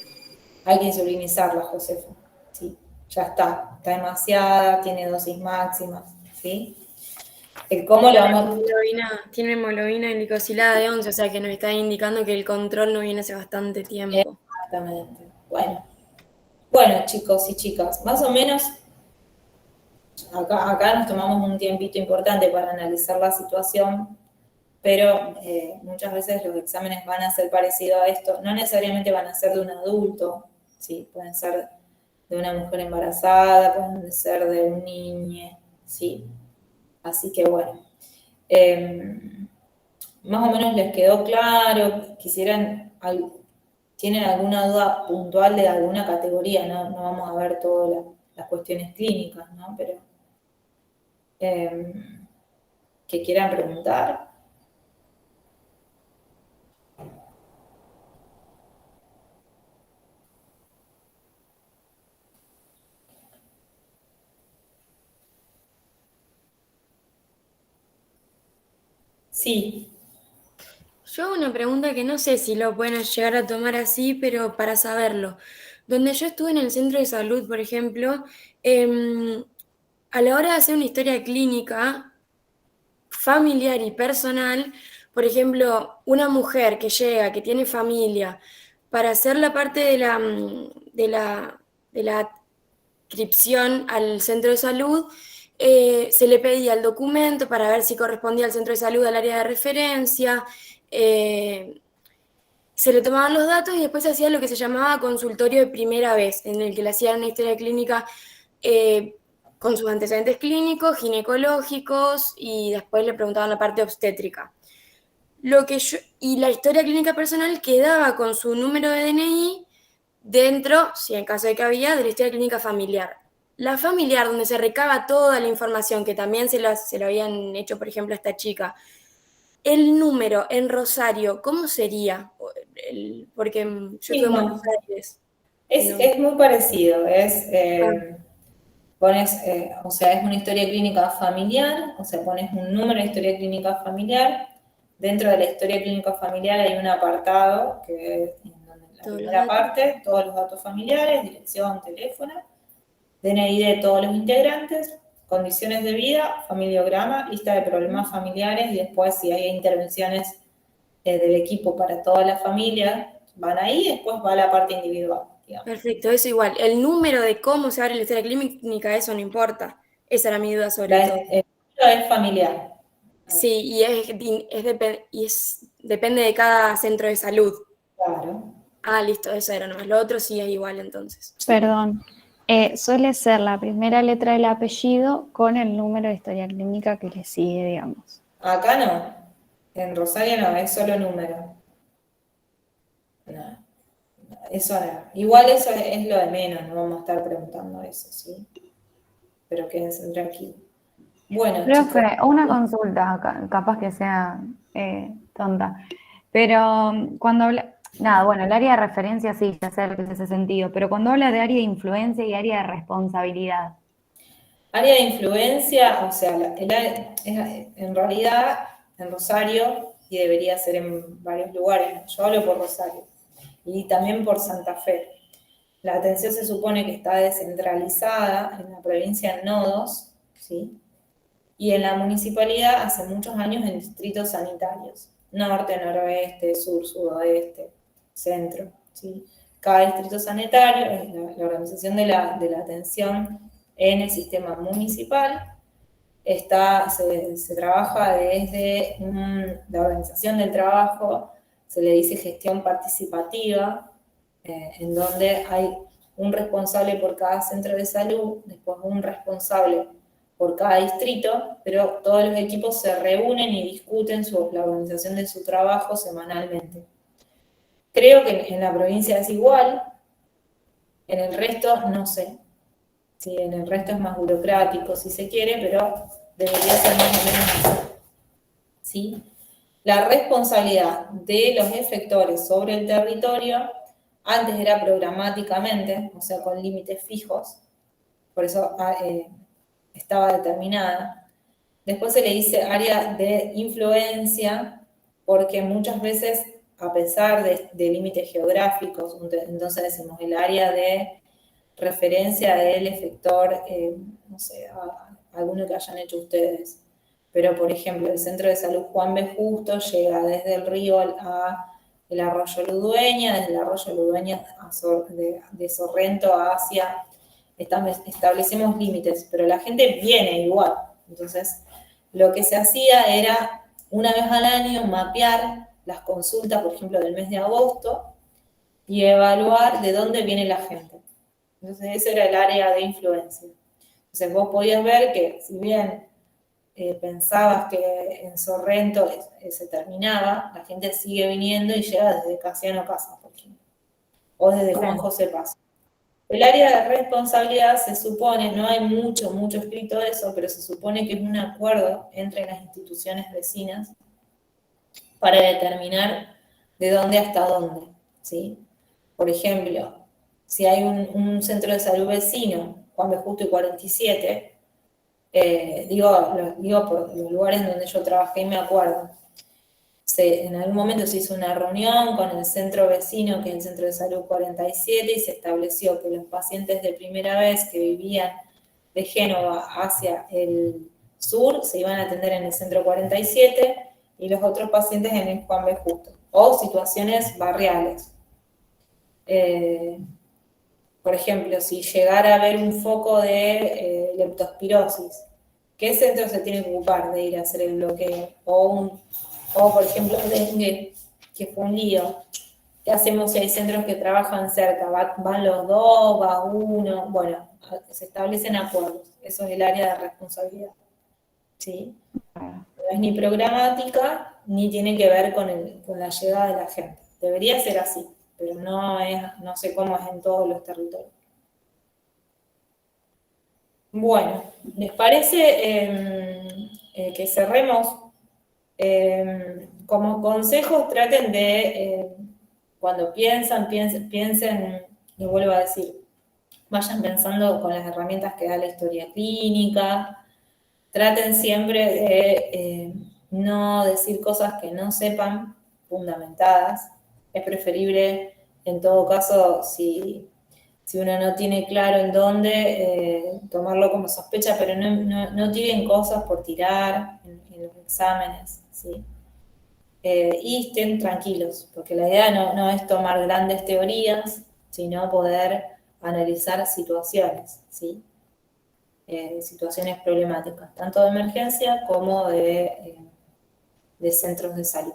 Hay que insulinizarla, Josefa. ¿Sí? Ya está demasiada, tiene dosis máximas, ¿sí? ¿Cómo lo vamos? Tiene hemoglobina glicosilada de 11, o sea que nos está indicando que el control no viene hace bastante tiempo. Exactamente. Bueno, chicos y chicas, más o menos acá nos tomamos un tiempito importante para analizar la situación, pero muchas veces los exámenes van a ser parecidos a esto. No necesariamente van a ser de un adulto, ¿sí? Pueden ser de una mujer embarazada, pueden ser de un niño, ¿sí? Así que bueno, más o menos les quedó claro. ¿Tienen alguna duda puntual de alguna categoría? No vamos a ver todas las cuestiones clínicas, ¿no? Pero que quieran preguntar. Sí. Yo hago una pregunta que no sé si lo pueden llegar a tomar así, pero para saberlo. Donde yo estuve en el centro de salud, por ejemplo, a la hora de hacer una historia clínica familiar y personal, por ejemplo, una mujer que llega, que tiene familia, para hacer la parte de la inscripción al centro de salud, se le pedía el documento para ver si correspondía al centro de salud, al área de referencia, se le tomaban los datos y después se hacía lo que se llamaba consultorio de primera vez, en el que le hacían una historia clínica con sus antecedentes clínicos, ginecológicos, y después le preguntaban la parte obstétrica. Y la historia clínica personal quedaba con su número de DNI dentro, si en caso de que había, de la historia clínica familiar. La familiar, donde se recaba toda la información, que también se lo habían hecho, por ejemplo, a esta chica, el número en Rosario, ¿cómo sería? porque yo Sí, estuve en no. Buenos Aires. Es muy parecido, pones, o sea, es una historia clínica familiar, o sea, pones un número de historia clínica familiar. Dentro de la historia clínica familiar hay un apartado que es en donde la primera parte, todos los datos familiares, dirección, teléfono, DNI de todos los integrantes, condiciones de vida, familiograma, lista de problemas familiares y después si hay intervenciones del equipo para toda la familia, van ahí y después va la parte individual. Digamos. Perfecto, eso igual. El número de cómo se abre la historia clínica, eso no importa. Esa era mi duda sobre todo. El número es familiar. Sí, y depende de cada centro de salud. Claro. Ah, listo, eso era nomás. Lo otro sí es igual entonces. Perdón. Suele ser la primera letra del apellido con el número de historia clínica que le sigue, digamos. Acá no. En Rosario no, es solo número. No. Eso no. Igual eso es lo de menos, no vamos a estar preguntando eso, ¿sí? Pero quédense tranquilos. Bueno, Profe, chicos. una consulta, capaz que sea tonta, pero cuando habla, nada, bueno, el área de referencia sí, ya sé que es ese sentido, pero cuando habla de área de influencia y área de responsabilidad. Área de influencia, o sea, en realidad en Rosario, y debería ser en varios lugares, yo hablo por Rosario, y también por Santa Fe. La atención se supone que está descentralizada en la provincia en nodos, ¿sí? Y en la municipalidad hace muchos años en distritos sanitarios, norte, noroeste, sur, sudoeste, centro, ¿sí? Cada distrito sanitario es la organización de la atención en el sistema municipal. Se trabaja desde la organización del trabajo, se le dice gestión participativa, en donde hay un responsable por cada centro de salud, después un responsable por cada distrito, pero todos los equipos se reúnen y discuten la organización de su trabajo semanalmente. Creo que en la provincia es igual, en el resto no sé. Sí, en el resto es más burocrático, si se quiere, pero debería ser más o menos así. ¿Sí? La responsabilidad de los efectores sobre el territorio antes era programáticamente, o sea, con límites fijos, por eso estaba determinada. Después se le dice área de influencia, porque muchas veces, a pesar de límites geográficos, entonces decimos el área de referencia del efector, no sé, alguno que hayan hecho ustedes. Pero, por ejemplo, el Centro de Salud Juan B. Justo llega desde el río a el arroyo Ludueña, desde el arroyo Ludueña de Sorrento hacia... Establecemos límites, pero la gente viene igual. Entonces, lo que se hacía era, una vez al año, mapear las consultas, por ejemplo, del mes de agosto, y evaluar de dónde viene la gente. Entonces, ese era el área de influencia. Entonces, vos podías ver que, si bien pensabas que en Sorrento se terminaba, la gente sigue viniendo y llega desde Casiano Casa, por ejemplo, o desde Juan José Paz. El área de responsabilidad se supone, no hay mucho escrito de eso, pero se supone que es un acuerdo entre las instituciones vecinas para determinar de dónde hasta dónde, ¿sí? Por ejemplo, si hay un centro de salud vecino, Juan B. Justo y 47, digo por los lugares donde yo trabajé y me acuerdo, en algún momento se hizo una reunión con el centro vecino, que es el Centro de Salud 47, y se estableció que los pacientes de primera vez que vivían de Génova hacia el sur se iban a atender en el Centro 47 y los otros pacientes en el Juan B. Justo, o situaciones barriales. Por ejemplo, si llegara a haber un foco de leptospirosis, ¿qué centro se tiene que ocupar de ir a hacer el bloqueo? O por ejemplo, dengue, que fue un lío. ¿Qué hacemos si hay centros que trabajan cerca? ¿Van los dos? ¿Va uno? Bueno, se establecen acuerdos. Eso es el área de responsabilidad. ¿Sí? No es ni programática, ni tiene que ver con la llegada de la gente. Debería ser así, pero no sé cómo es en todos los territorios. Bueno, ¿les parece que cerremos? Como consejos, traten de cuando piensen, les vuelvo a decir, vayan pensando con las herramientas que da la historia clínica, traten siempre de no decir cosas que no sepan fundamentadas. Es preferible, en todo caso, si uno no tiene claro en dónde, tomarlo como sospecha, pero no tiren cosas por tirar en los exámenes, ¿sí? Y estén tranquilos, porque la idea no es tomar grandes teorías, sino poder analizar situaciones, ¿sí? Situaciones problemáticas, tanto de emergencia como de centros de salud.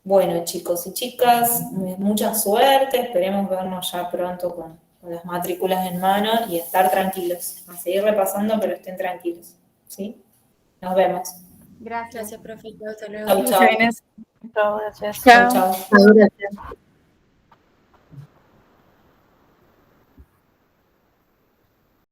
Bueno, chicos y chicas, mucha suerte, esperemos vernos ya pronto con las matrículas en mano y estar tranquilos, a seguir repasando, pero estén tranquilos, ¿sí? Nos vemos. Gracias, profe. Hasta luego. Chau, chau. Muchas gracias. Chau, chau. Gracias.